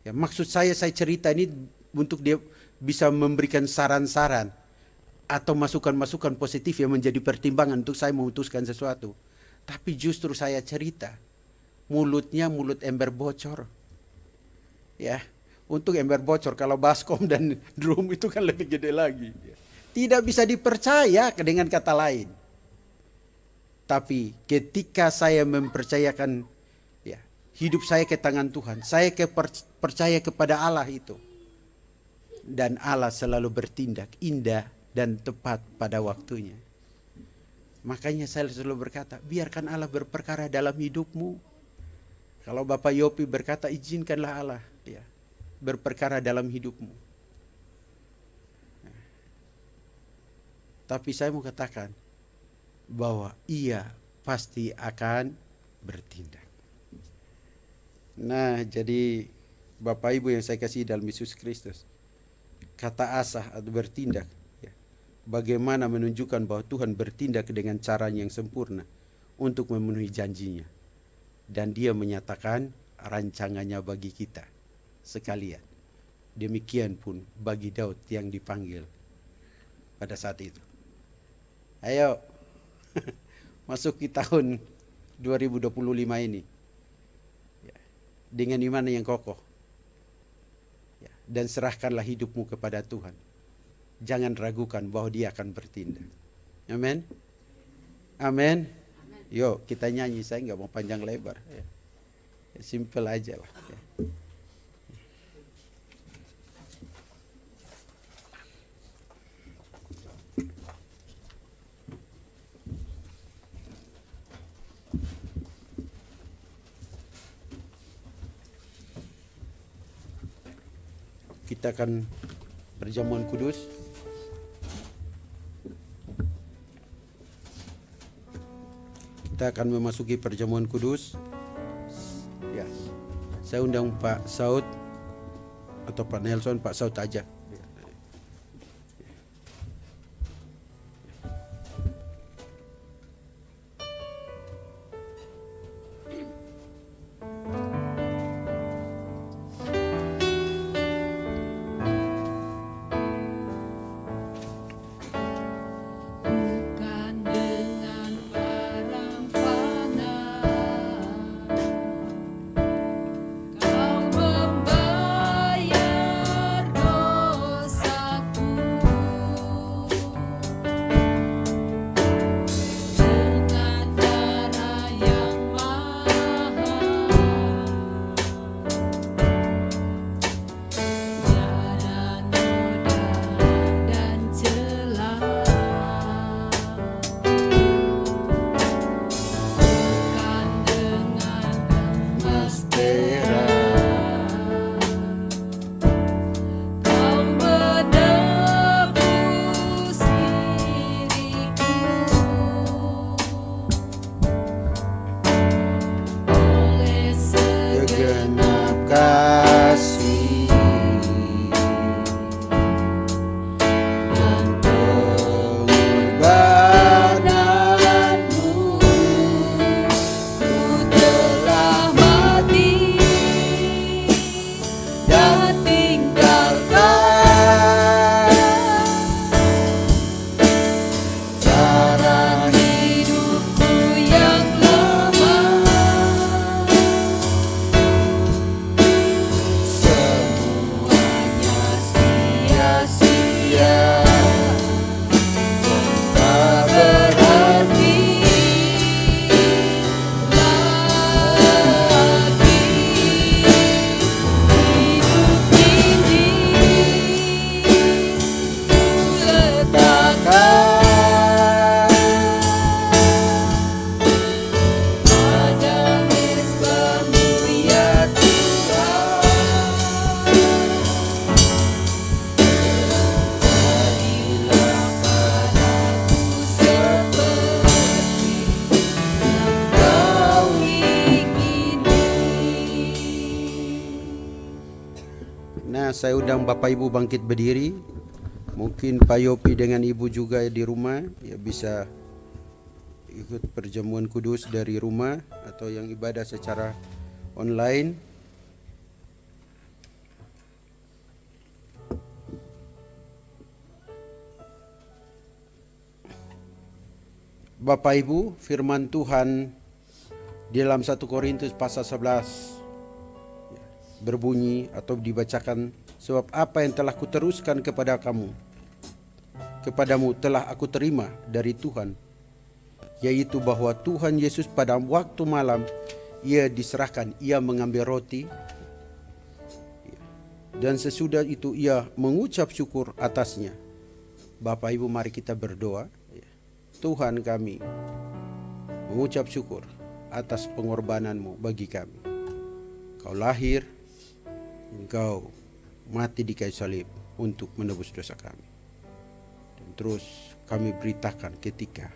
Ya, maksud saya cerita ini untuk dia bisa memberikan saran-saran atau masukan-masukan positif yang menjadi pertimbangan untuk saya memutuskan sesuatu. Tapi justru saya cerita, mulutnya mulut ember bocor. Ya, untuk ember bocor, kalau baskom dan drum itu kan lebih gede lagi. Tidak bisa dipercaya dengan kata lain. Tapi ketika saya mempercayakan ya, hidup saya ke tangan Tuhan, saya percaya kepada Allah itu. Dan Allah selalu bertindak indah dan tepat pada waktunya. Makanya saya selalu berkata, biarkan Allah berperkara dalam hidupmu. Kalau Bapak Yopi berkata, izinkanlah Allah ya, berperkara dalam hidupmu. Tapi saya mau katakan bahwa ia pasti akan bertindak. Nah, jadi Bapak Ibu yang saya kasih dalam Yesus Kristus, kata asah atau bertindak ya, bagaimana menunjukkan bahwa Tuhan bertindak dengan cara yang sempurna untuk memenuhi janjinya, dan dia menyatakan rancangannya bagi kita sekalian. Demikian pun bagi Daud yang dipanggil pada saat itu. Ayo masuk di tahun 2025 ini ya, dengan iman yang kokoh ya, dan serahkanlah hidupmu kepada Tuhan. Jangan ragukan bahwa dia akan bertindak. Amin. Amin. Yuk kita nyanyi, saya nggak mau panjang lebar ya. Simple aja lah ya. Kita akan perjamuan kudus. Kita akan memasuki perjamuan kudus. Ya, saya undang Pak Saud atau Pak Nelson, Pak Saud aja. Kau membayar selanjutnya saya undang Bapak Ibu bangkit berdiri. Mungkin Pak Yopi dengan Ibu juga di rumah ya bisa ikut perjamuan kudus dari rumah atau yang ibadah secara online. Bapak Ibu, firman Tuhan di dalam 1 Korintus pasal 11 berbunyi atau dibacakan, sebab apa yang telah kuteruskan kepadamu telah aku terima dari Tuhan, yaitu bahwa Tuhan Yesus pada waktu malam ia diserahkan, ia mengambil roti, dan sesudah itu ia mengucap syukur atasnya. Bapak Ibu, mari kita berdoa. Tuhan, kami mengucap syukur atas pengorbananmu bagi kami. Kau lahir, Engkau mati di kayu salib untuk menebus dosa kami. Dan terus kami beritakan ketika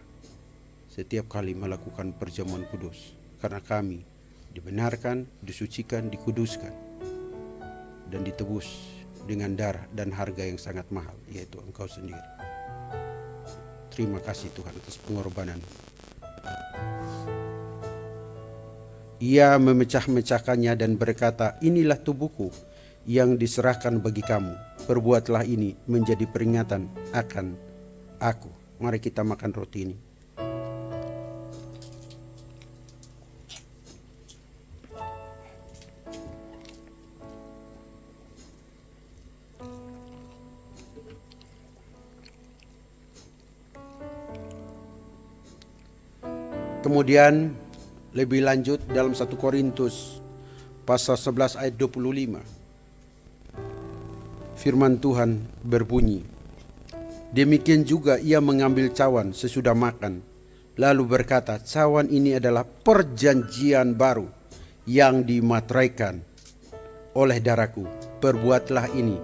setiap kali melakukan perjamuan kudus, karena kami dibenarkan, disucikan, dikuduskan, dan ditebus dengan darah dan harga yang sangat mahal, yaitu Engkau sendiri. Terima kasih Tuhan atas pengorbanan. Ia memecah-mecahkannya dan berkata, inilah tubuhku yang diserahkan bagi kamu. Perbuatlah ini menjadi peringatan akan aku. Mari kita makan roti ini. Kemudian lebih lanjut dalam 1 Korintus pasal 11 ayat 25. Firman Tuhan berbunyi, demikian juga ia mengambil cawan sesudah makan, lalu berkata, cawan ini adalah perjanjian baru yang dimateraikan oleh darahku. Perbuatlah ini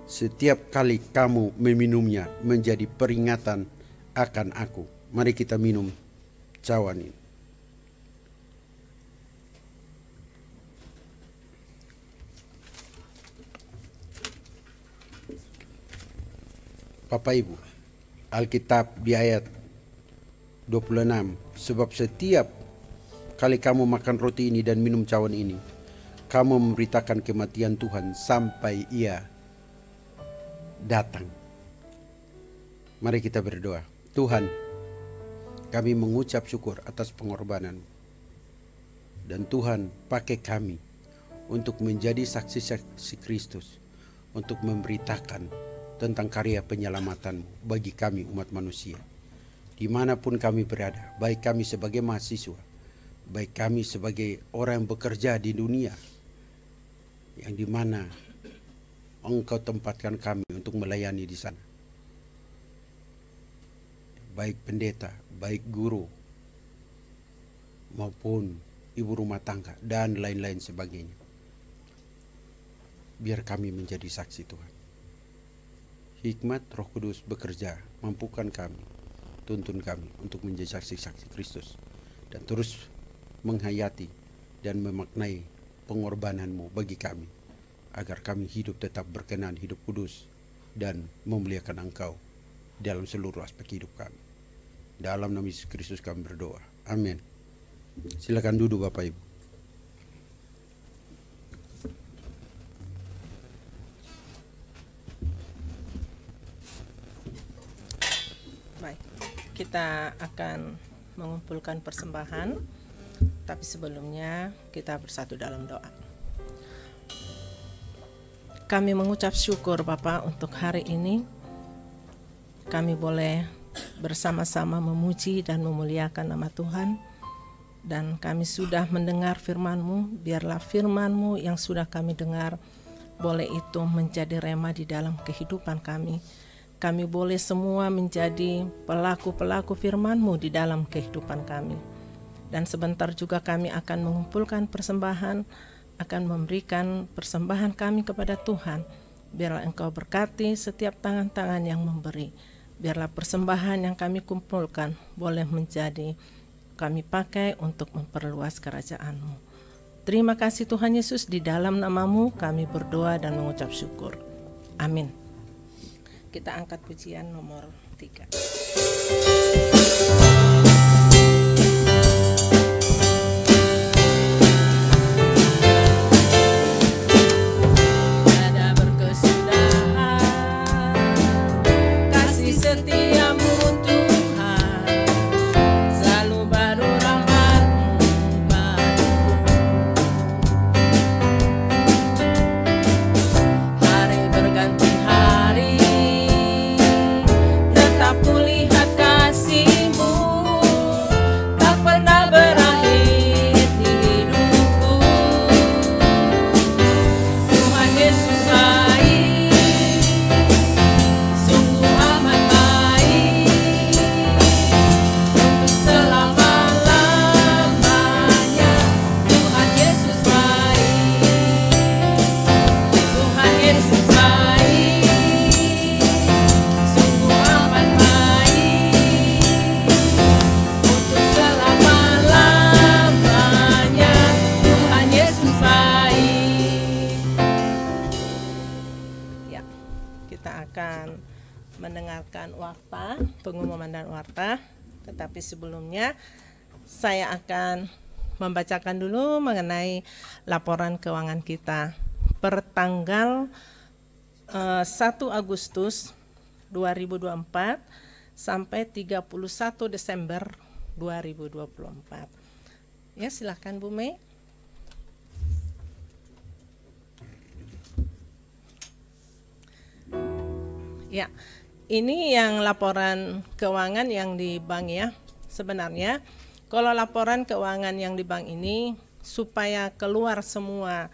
setiap kali kamu meminumnya menjadi peringatan akan aku. Mari kita minum cawan ini. Bapak Ibu, Alkitab di ayat 26, sebab setiap kali kamu makan roti ini dan minum cawan ini, kamu memberitakan kematian Tuhan sampai ia datang. Mari kita berdoa. Tuhan, kami mengucap syukur atas pengorbanan, dan Tuhan pakai kami untuk menjadi saksi-saksi Kristus, untuk memberitakan tentang karya penyelamatanmu bagi kami umat manusia. Dimanapun kami berada, baik kami sebagai mahasiswa, baik kami sebagai orang yang bekerja di dunia, yang dimana Engkau tempatkan kami untuk melayani di sana. Baik pendeta, baik guru, maupun ibu rumah tangga, dan lain-lain sebagainya. Biar kami menjadi saksi Tuhan. Hikmat Roh Kudus bekerja, mampukan kami, tuntun kami untuk menjadi saksi-saksi Kristus, dan terus menghayati dan memaknai pengorbananmu bagi kami, agar kami hidup tetap berkenan, hidup kudus, dan memuliakan Engkau dalam seluruh aspek hidup kami. Dalam nama Yesus Kristus kami berdoa. Amin. Silakan duduk Bapak Ibu. Baik, kita akan mengumpulkan persembahan, tapi sebelumnya kita bersatu dalam doa. Kami mengucap syukur Bapak untuk hari ini. Kami boleh bersama-sama memuji dan memuliakan nama Tuhan. Dan kami sudah mendengar firman-Mu. Biarlah firman-Mu yang sudah kami dengar boleh itu menjadi rema di dalam kehidupan kami. Kami boleh semua menjadi pelaku-pelaku firman-Mu di dalam kehidupan kami. Dan sebentar juga kami akan mengumpulkan persembahan, akan memberikan persembahan kami kepada Tuhan. Biarlah Engkau berkati setiap tangan-tangan yang memberi. Biarlah persembahan yang kami kumpulkan boleh menjadi kami pakai untuk memperluas kerajaan-Mu. Terima kasih Tuhan Yesus, di dalam nama-Mu kami berdoa dan mengucap syukur. Amin. Kita angkat pujian nomor 3. Pengumuman dan warta, tetapi sebelumnya saya akan membacakan dulu mengenai laporan keuangan kita per tanggal 1 Agustus 2024 sampai 31 Desember 2024. Ya, silakan Bu Mei. Ya. Ini yang laporan keuangan yang di bank ya. Sebenarnya kalau laporan keuangan yang di bank ini supaya keluar semua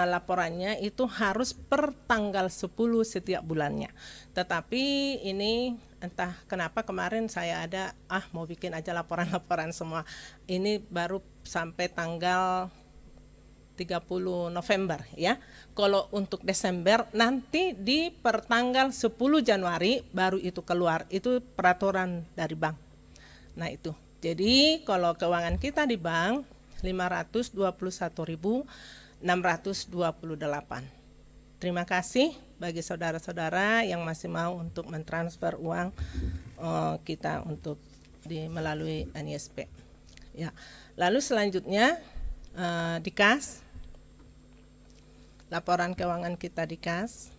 laporannya itu harus per tanggal 10 setiap bulannya. Tetapi ini entah kenapa kemarin saya ada mau bikin aja laporan-laporan semua. Ini baru sampai tanggal 30 November ya. Kalau untuk Desember nanti di pertanggal 10 Januari baru itu keluar. Itu peraturan dari bank. Nah itu. Jadi kalau keuangan kita di bank 521.628. Terima kasih bagi saudara-saudara yang masih mau untuk mentransfer uang kita untuk melalui NISP. Ya. Lalu selanjutnya di kas. Laporan keuangan kita di kas.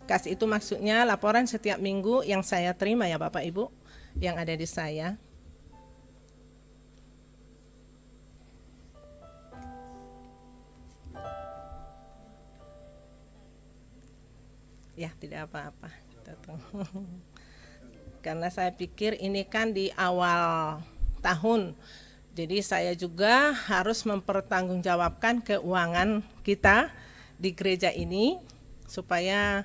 Kas itu maksudnya laporan setiap minggu yang saya terima ya Bapak Ibu, yang ada di saya. Ya, tidak apa-apa. Karena saya pikir ini kan di awal tahun. Jadi saya juga harus mempertanggungjawabkan keuangan kita di gereja ini supaya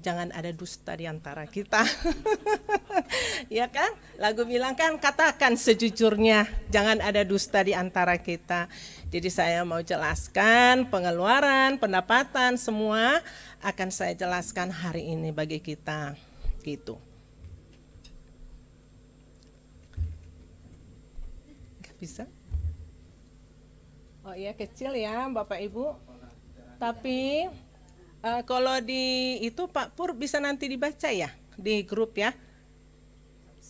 jangan ada dusta di antara kita. Ya kan? Lagu bilang kan, katakan sejujurnya, jangan ada dusta di antara kita. Jadi saya mau jelaskan pengeluaran, pendapatan, semua akan saya jelaskan hari ini bagi kita. Gitu. Bisa? Oh iya, kecil ya Bapak Ibu. Tapi kalau di itu Pak Pur bisa nanti dibaca ya di grup ya.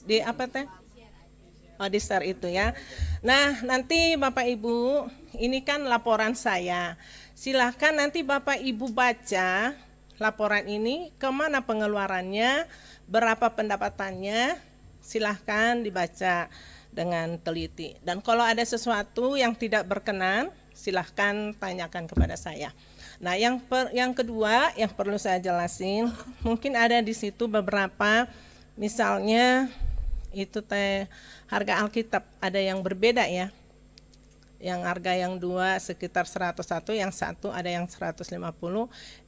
Di apa teh? Oh, di share itu ya. Nah, nanti Bapak Ibu, ini kan laporan saya. Silahkan nanti Bapak Ibu baca laporan ini, kemana pengeluarannya, berapa pendapatannya, silahkan dibaca dengan teliti. Dan kalau ada sesuatu yang tidak berkenan, silahkan tanyakan kepada saya. Nah, yang kedua yang perlu saya jelasin, mungkin ada di situ beberapa, misalnya itu harga Alkitab ada yang berbeda ya. Yang harga yang 2 sekitar 101, yang 1 ada yang 150,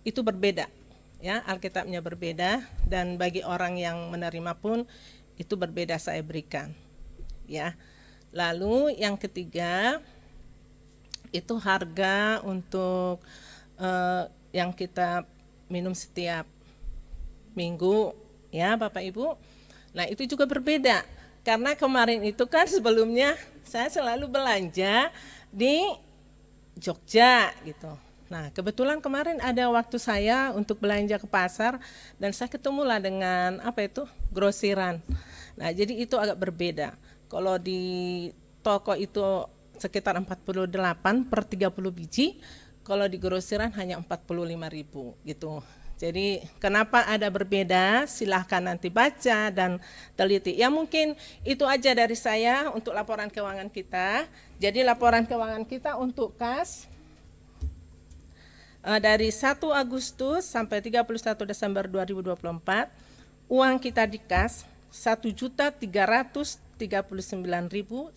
itu berbeda. Ya, Alkitabnya berbeda dan bagi orang yang menerima pun itu berbeda saya berikan. Ya. Lalu yang ketiga itu harga untuk yang kita minum setiap minggu ya Bapak Ibu. Nah, itu juga berbeda karena kemarin itu kan sebelumnya saya selalu belanja di Jogja gitu. Nah, kebetulan kemarin ada waktu saya untuk belanja ke pasar dan saya ketemulah dengan grosiran. Nah, jadi itu agak berbeda. Kalau di toko itu sekitar 48 per 30 biji, kalau di grosiran hanya 45.000 gitu. Jadi kenapa ada berbeda? Silahkan nanti baca dan teliti. Ya mungkin itu aja dari saya untuk laporan keuangan kita. Jadi laporan keuangan kita untuk kas dari 1 Agustus sampai 31 Desember 2024, uang kita di kas Rp1.339.150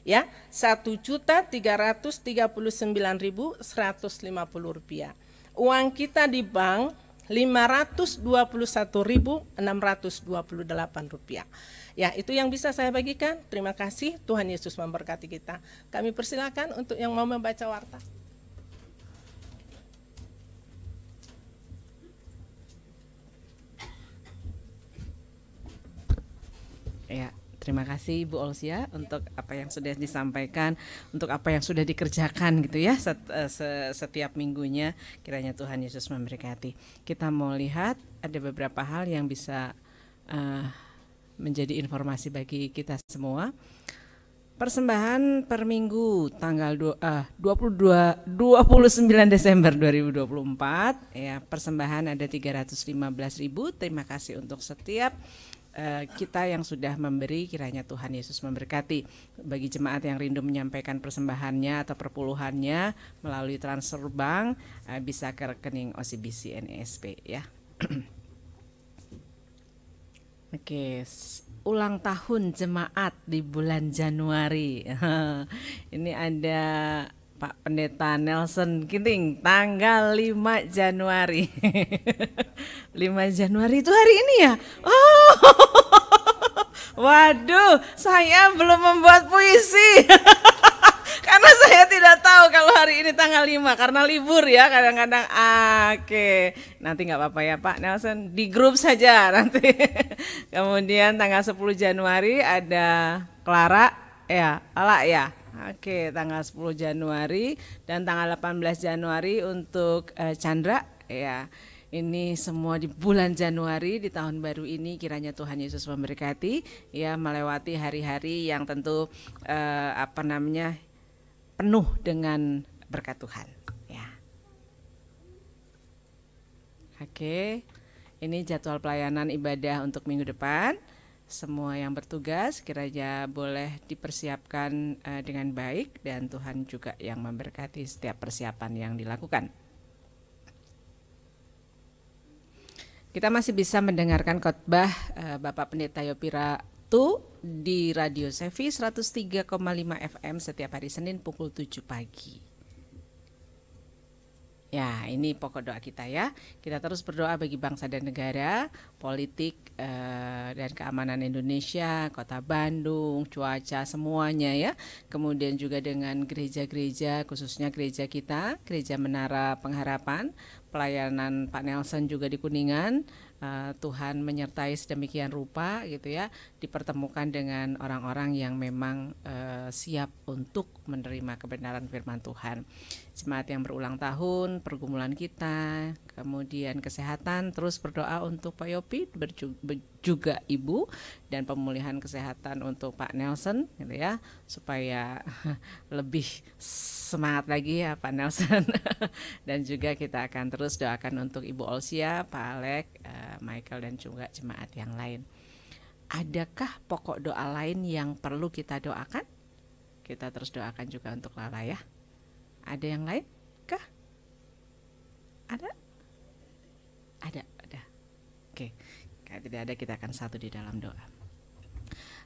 ya, Rp1.339.150. Uang kita di bank Rp521.628. Ya, itu yang bisa saya bagikan. Terima kasih, Tuhan Yesus memberkati kita. Kami persilakan untuk yang mau membaca warta. Ya, terima kasih Ibu Olsia untuk apa yang sudah disampaikan, untuk apa yang sudah dikerjakan gitu ya setiap minggunya. Kiranya Tuhan Yesus memberkati. Kita mau lihat ada beberapa hal yang bisa menjadi informasi bagi kita semua. Persembahan per minggu tanggal 29 Desember 2024 ya, persembahan ada 315.000. Terima kasih untuk setiap kita yang sudah memberi, kiranya Tuhan Yesus memberkati. Bagi jemaat yang rindu menyampaikan persembahannya atau perpuluhannya melalui transfer bank, bisa ke rekening OCBC NESP ya. Oke, ulang tahun jemaat di bulan Januari. Ini ada Pak Pendeta Nelson Ginting tanggal 5 Januari. 5 Januari itu hari ini ya? Oh. Waduh, saya belum membuat puisi. Karena saya tidak tahu kalau hari ini tanggal 5 karena libur ya kadang-kadang. Oke, nanti nggak apa-apa ya Pak Nelson, di grup saja nanti. Kemudian tanggal 10 Januari ada Clara ya, Ala ya. Oke, tanggal 10 Januari dan tanggal 18 Januari untuk Chandra ya. Ini semua di bulan Januari di tahun baru ini, kiranya Tuhan Yesus memberkati ya, melewati hari-hari yang tentu penuh dengan berkat Tuhan ya. Oke, ini jadwal pelayanan ibadah untuk minggu depan. Semua yang bertugas kiranya boleh dipersiapkan dengan baik dan Tuhan juga yang memberkati setiap persiapan yang dilakukan. Kita masih bisa mendengarkan khotbah Bapak Pendeta Yopira Tu di Radio Sevi 103,5 FM setiap hari Senin pukul 7 pagi. Ya, ini pokok doa kita ya. Kita terus berdoa bagi bangsa dan negara, politik dan keamanan Indonesia, Kota Bandung, cuaca semuanya ya. Kemudian juga dengan gereja-gereja, khususnya gereja kita, Gereja Menara Pengharapan, pelayanan Pak Nelson juga di Kuningan. Tuhan menyertai sedemikian rupa gitu ya, dipertemukan dengan orang-orang yang memang siap untuk menerima kebenaran firman Tuhan. Jemaat yang berulang tahun, pergumulan kita, kemudian kesehatan, terus berdoa untuk Pak Yopi juga Ibu, dan pemulihan kesehatan untuk Pak Nelson gitu ya, supaya lebih semangat lagi ya Pak Nelson. Dan juga kita akan terus doakan untuk Ibu Olsia, Pak Alek, Michael dan juga jemaat yang lain. Adakah pokok doa lain yang perlu kita doakan? Kita terus doakan juga untuk Lala ya. Ada yang lain kah? Ada? Ada. Oke. Kalau tidak ada, kita akan satu di dalam doa.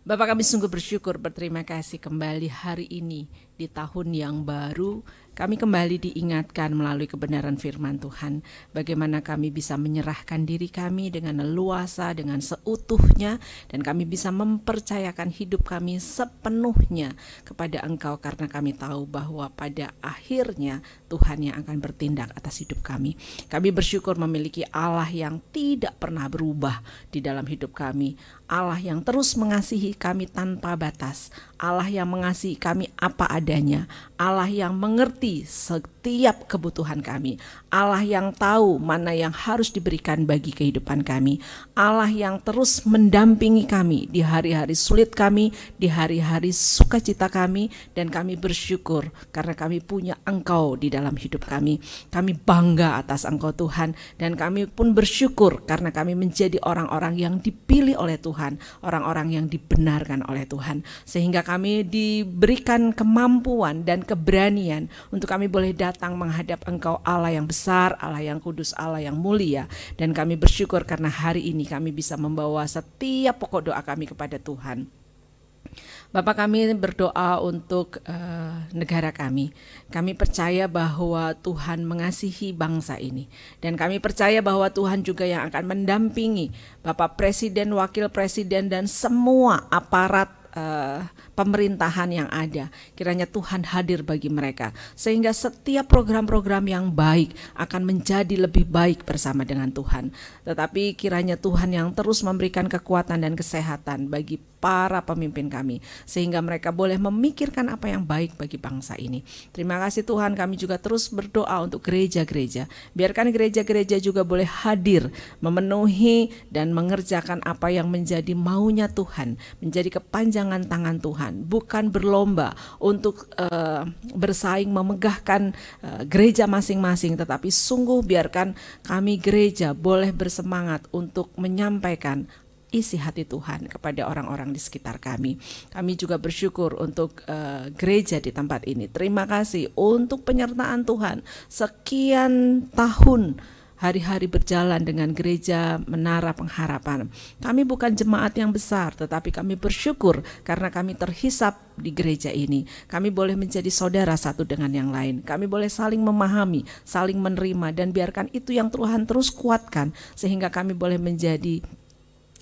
Bapak, kami sungguh bersyukur, berterima kasih kembali hari ini di tahun yang baru, kami kembali diingatkan melalui kebenaran firman Tuhan, bagaimana kami bisa menyerahkan diri kami dengan leluasa, dengan seutuhnya, dan kami bisa mempercayakan hidup kami sepenuhnya kepada Engkau, karena kami tahu bahwa pada akhirnya Tuhan yang akan bertindak atas hidup kami. Kami bersyukur memiliki Allah yang tidak pernah berubah di dalam hidup kami, Allah yang terus mengasihi kami tanpa batas, Allah yang mengasihi kami apa adanya, Allah yang mengerti setiap kebutuhan kami, Allah yang tahu mana yang harus diberikan bagi kehidupan kami, Allah yang terus mendampingi kami di hari-hari sulit kami, di hari-hari sukacita kami, dan kami bersyukur karena kami punya Engkau di dalam hidup kami. Kami bangga atas Engkau Tuhan, dan kami pun bersyukur karena kami menjadi orang-orang yang dipilih oleh Tuhan, orang-orang yang dibenarkan oleh Tuhan, sehingga kami diberikan kemampuan dan keberanian untuk kami boleh datang menghadap Engkau, Allah yang besar, Allah yang kudus, Allah yang mulia. Dan kami bersyukur karena hari ini kami bisa membawa setiap pokok doa kami kepada Tuhan. Bapak, kami berdoa untuk negara kami. Kami percaya bahwa Tuhan mengasihi bangsa ini, dan kami percaya bahwa Tuhan juga yang akan mendampingi Bapak Presiden, Wakil Presiden, dan semua aparat pemerintahan yang ada. Kiranya Tuhan hadir bagi mereka, sehingga setiap program-program yang baik akan menjadi lebih baik bersama dengan Tuhan. Tetapi kiranya Tuhan yang terus memberikan kekuatan dan kesehatan bagi para pemimpin kami, sehingga mereka boleh memikirkan apa yang baik bagi bangsa ini. Terima kasih Tuhan, kami juga terus berdoa untuk gereja-gereja. Biarkan gereja-gereja juga boleh hadir, memenuhi dan mengerjakan apa yang menjadi maunya Tuhan, menjadi kepanjangan tangan Tuhan, bukan berlomba untuk bersaing memegahkan gereja masing-masing, tetapi sungguh biarkan kami gereja boleh bersemangat untuk menyampaikan isi hati Tuhan kepada orang-orang di sekitar kami. Kami juga bersyukur untuk gereja di tempat ini. Terima kasih untuk penyertaan Tuhan. Sekian tahun hari-hari berjalan dengan gereja Menara Pengharapan. Kami bukan jemaat yang besar, tetapi kami bersyukur karena kami terhisap di gereja ini. Kami boleh menjadi saudara satu dengan yang lain. Kami boleh saling memahami, saling menerima, dan biarkan itu yang Tuhan terus kuatkan, sehingga kami boleh menjadi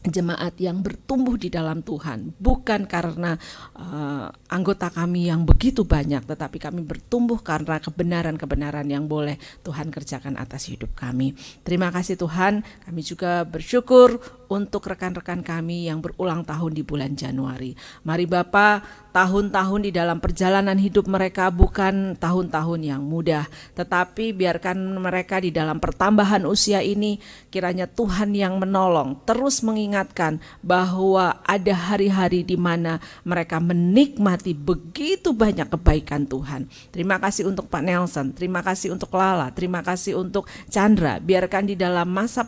jemaat yang bertumbuh di dalam Tuhan, bukan karena anggota kami yang begitu banyak, tetapi kami bertumbuh karena kebenaran-kebenaran yang boleh Tuhan kerjakan atas hidup kami. Terima kasih Tuhan. Kami juga bersyukur untuk rekan-rekan kami yang berulang tahun di bulan Januari. Mari Bapa, tahun-tahun di dalam perjalanan hidup mereka bukan tahun-tahun yang mudah, tetapi biarkan mereka di dalam pertambahan usia ini, kiranya Tuhan yang menolong, terus mengingatkan bahwa ada hari-hari di mana mereka menikmati begitu banyak kebaikan Tuhan. Terima kasih untuk Pak Nelson, terima kasih untuk Lala, terima kasih untuk Chandra. Biarkan di dalam masa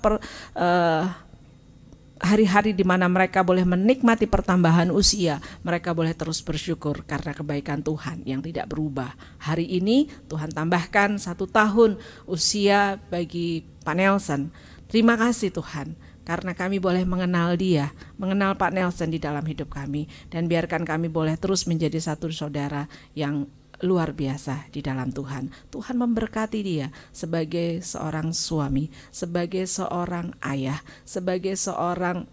hari-hari di mana mereka boleh menikmati pertambahan usia, mereka boleh terus bersyukur karena kebaikan Tuhan yang tidak berubah. Hari ini Tuhan tambahkan 1 tahun usia bagi Pak Nelson. Terima kasih Tuhan, karena kami boleh mengenal dia, mengenal Pak Nelson di dalam hidup kami, dan biarkan kami boleh terus menjadi satu saudara yang luar biasa di dalam Tuhan. Tuhan memberkati dia sebagai seorang suami, sebagai seorang ayah, sebagai seorang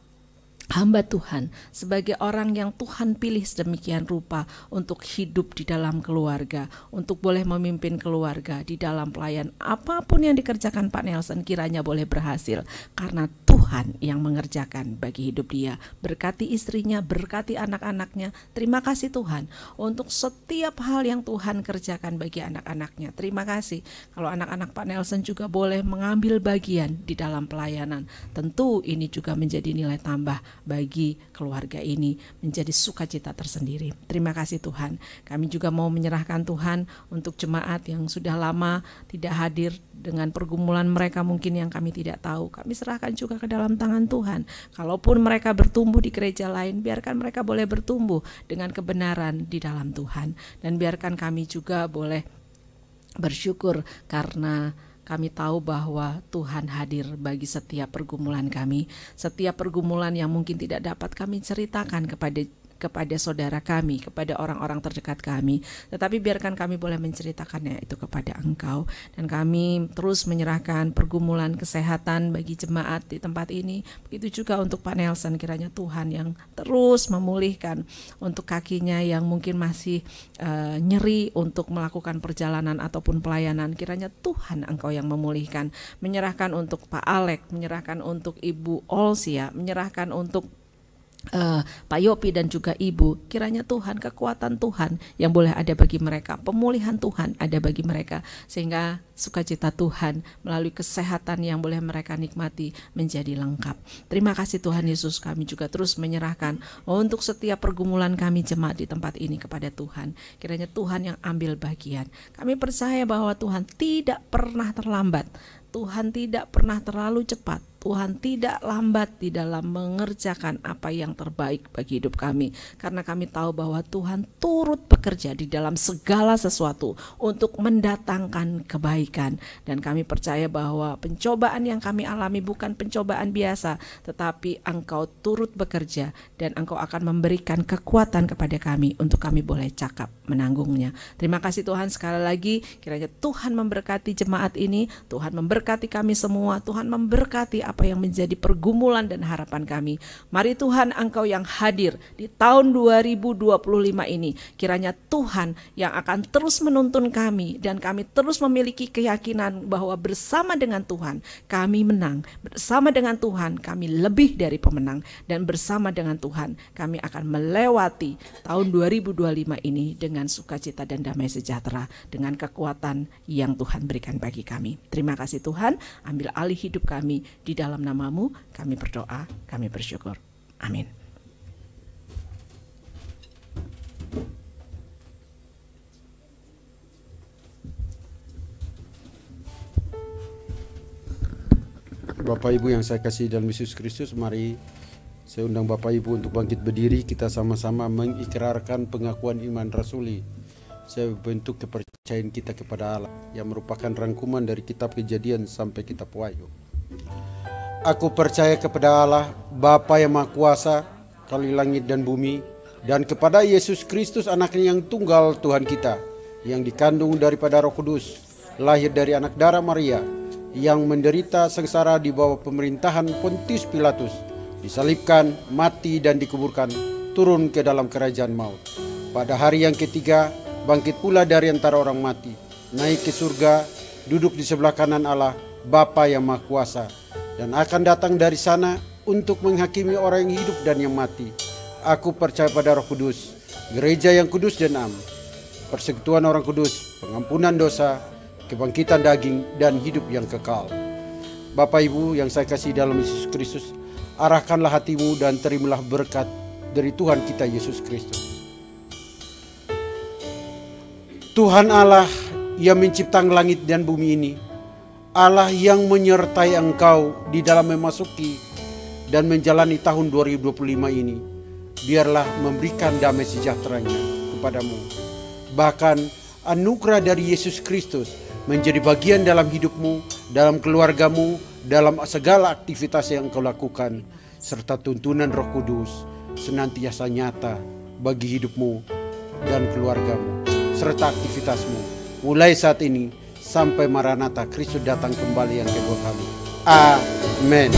hamba Tuhan, sebagai orang yang Tuhan pilih sedemikian rupa untuk hidup di dalam keluarga, untuk boleh memimpin keluarga di dalam pelayan. Apapun yang dikerjakan Pak Nelson kiranya boleh berhasil, karena Tuhan yang mengerjakan bagi hidup dia. Berkati istrinya, berkati anak-anaknya. Terima kasih Tuhan untuk setiap hal yang Tuhan kerjakan bagi anak-anaknya. Terima kasih kalau anak-anak Pak Nelson juga boleh mengambil bagian di dalam pelayanan. Tentu ini juga menjadi nilai tambah bagi keluarga ini, menjadi sukacita tersendiri. Terima kasih Tuhan. Kami juga mau menyerahkan Tuhan untuk jemaat yang sudah lama tidak hadir, dengan pergumulan mereka mungkin yang kami tidak tahu. Kami serahkan juga ke dalam tangan Tuhan. Kalaupun mereka bertumbuh di gereja lain, biarkan mereka boleh bertumbuh dengan kebenaran di dalam Tuhan. Dan biarkan kami juga boleh bersyukur karena kami tahu bahwa Tuhan hadir bagi setiap pergumulan kami. Setiap pergumulan yang mungkin tidak dapat kami ceritakan kepada kepada saudara kami, kepada orang-orang terdekat kami, tetapi biarkan kami boleh menceritakannya itu kepada Engkau. Dan kami terus menyerahkan pergumulan kesehatan bagi jemaat di tempat ini. Begitu juga untuk Pak Nelson, kiranya Tuhan yang terus memulihkan untuk kakinya yang mungkin masih nyeri untuk melakukan perjalanan ataupun pelayanan. Kiranya Tuhan Engkau yang memulihkan. Menyerahkan untuk Pak Alek, menyerahkan untuk Ibu Olsia, menyerahkan untuk Pak Yopi dan juga Ibu. Kiranya Tuhan, kekuatan Tuhan yang boleh ada bagi mereka, pemulihan Tuhan ada bagi mereka, sehingga sukacita Tuhan melalui kesehatan yang boleh mereka nikmati menjadi lengkap. Terima kasih Tuhan Yesus, kami juga terus menyerahkan untuk setiap pergumulan kami jemaat di tempat ini kepada Tuhan. Kiranya Tuhan yang ambil bagian. Kami percaya bahwa Tuhan tidak pernah terlambat, Tuhan tidak pernah terlalu cepat, Tuhan tidak lambat di dalam mengerjakan apa yang terbaik bagi hidup kami. Karena kami tahu bahwa Tuhan turut bekerja di dalam segala sesuatu untuk mendatangkan kebaikan. Dan kami percaya bahwa pencobaan yang kami alami bukan pencobaan biasa, tetapi Engkau turut bekerja dan Engkau akan memberikan kekuatan kepada kami untuk kami boleh cakap menanggungnya. Terima kasih Tuhan, sekali lagi kiranya Tuhan memberkati jemaat ini, Tuhan memberkati kami semua, Tuhan memberkati apa yang menjadi pergumulan dan harapan kami. Mari Tuhan, Engkau yang hadir di tahun 2025 ini, kiranya Tuhan yang akan terus menuntun kami, dan kami terus memiliki keyakinan bahwa bersama dengan Tuhan kami menang, bersama dengan Tuhan kami lebih dari pemenang, dan bersama dengan Tuhan kami akan melewati tahun 2025 ini dengan sukacita dan damai sejahtera, dengan kekuatan yang Tuhan berikan bagi kami. Terima kasih Tuhan, ambil alih hidup kami, di dalam nama-Mu kami berdoa, kami bersyukur. Amin. Bapak Ibu yang saya kasih dalam Yesus Kristus, mari saya undang Bapak Ibu untuk bangkit berdiri. Kita sama-sama mengikrarkan pengakuan iman rasuli. Saya bentuk kepercayaan kita kepada Allah yang merupakan rangkuman dari kitab Kejadian sampai kitab Wahyu. Aku percaya kepada Allah, Bapa yang Maha Kuasa, Kali langit dan bumi, dan kepada Yesus Kristus, Anaknya yang tunggal Tuhan kita, yang dikandung daripada Roh Kudus, lahir dari anak darah Maria, yang menderita sengsara di bawah pemerintahan Pontius Pilatus, disalibkan, mati dan dikuburkan, turun ke dalam kerajaan maut. Pada hari yang ketiga, bangkit pula dari antara orang mati, naik ke surga, duduk di sebelah kanan Allah, Bapa yang Maha Kuasa, dan akan datang dari sana untuk menghakimi orang yang hidup dan yang mati. Aku percaya pada Roh Kudus, gereja yang kudus dan am, persekutuan orang kudus, pengampunan dosa, kebangkitan daging, dan hidup yang kekal. Bapak Ibu yang saya kasih dalam Yesus Kristus, arahkanlah hatimu dan terimalah berkat dari Tuhan kita Yesus Kristus. Tuhan Allah yang menciptakan langit dan bumi ini, Allah yang menyertai engkau di dalam memasuki dan menjalani tahun 2025 ini, biarlah memberikan damai sejahtera-Nya kepadamu. Bahkan anugerah dari Yesus Kristus menjadi bagian dalam hidupmu, dalam keluargamu, dalam segala aktivitas yang engkau lakukan, serta tuntunan Roh Kudus senantiasa nyata bagi hidupmu dan keluargamu serta aktivitasmu mulai saat ini sampai Maranatha, Kristus datang kembali yang kedua kali. Amin.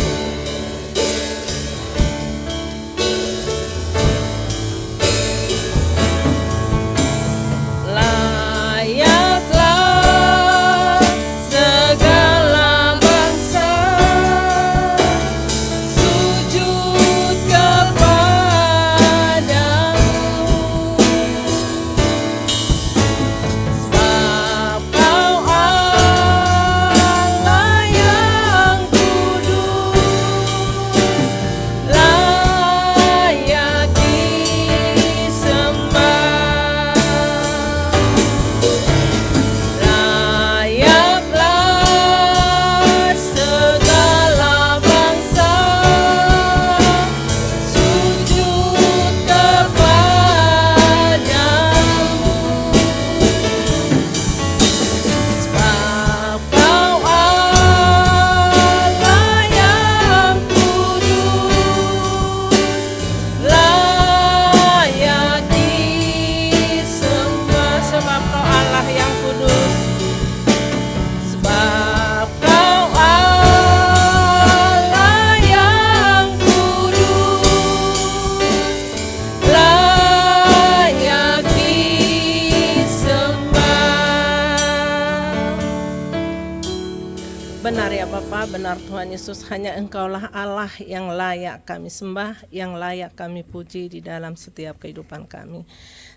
Bapa, benar Tuhan Yesus, hanya Engkaulah Allah yang layak kami sembah, yang layak kami puji di dalam setiap kehidupan kami.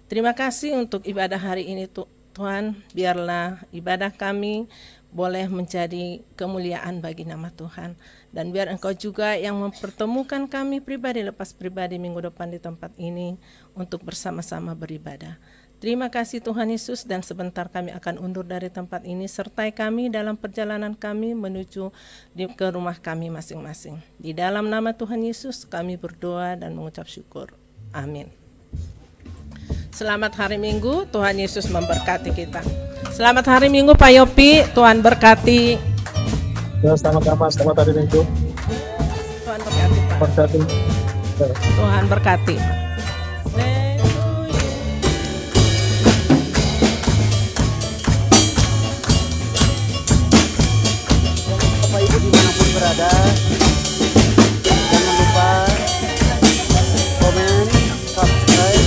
Terima kasih untuk ibadah hari ini Tuhan, biarlah ibadah kami boleh menjadi kemuliaan bagi nama Tuhan. Dan biar Engkau juga yang mempertemukan kami pribadi lepas pribadi minggu depan di tempat ini untuk bersama-sama beribadah. Terima kasih Tuhan Yesus, dan sebentar kami akan undur dari tempat ini. Sertai kami dalam perjalanan kami menuju ke rumah kami masing-masing. Di dalam nama Tuhan Yesus kami berdoa dan mengucap syukur. Amin. Selamat hari Minggu, Tuhan Yesus memberkati kita. Selamat hari Minggu Pak Yopi, Tuhan berkati. Ya, selamat hari Minggu. Tuhan berkati Pak. Berkati. Tuhan berkati. Bapak Ibu dimanapun berada, jangan lupa komen, subscribe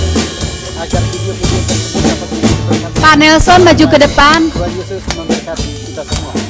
agar video-video tersebut dapat ditonton. Pak Nelson maju ke depan. Tuhan Yesus memberkati kita semua.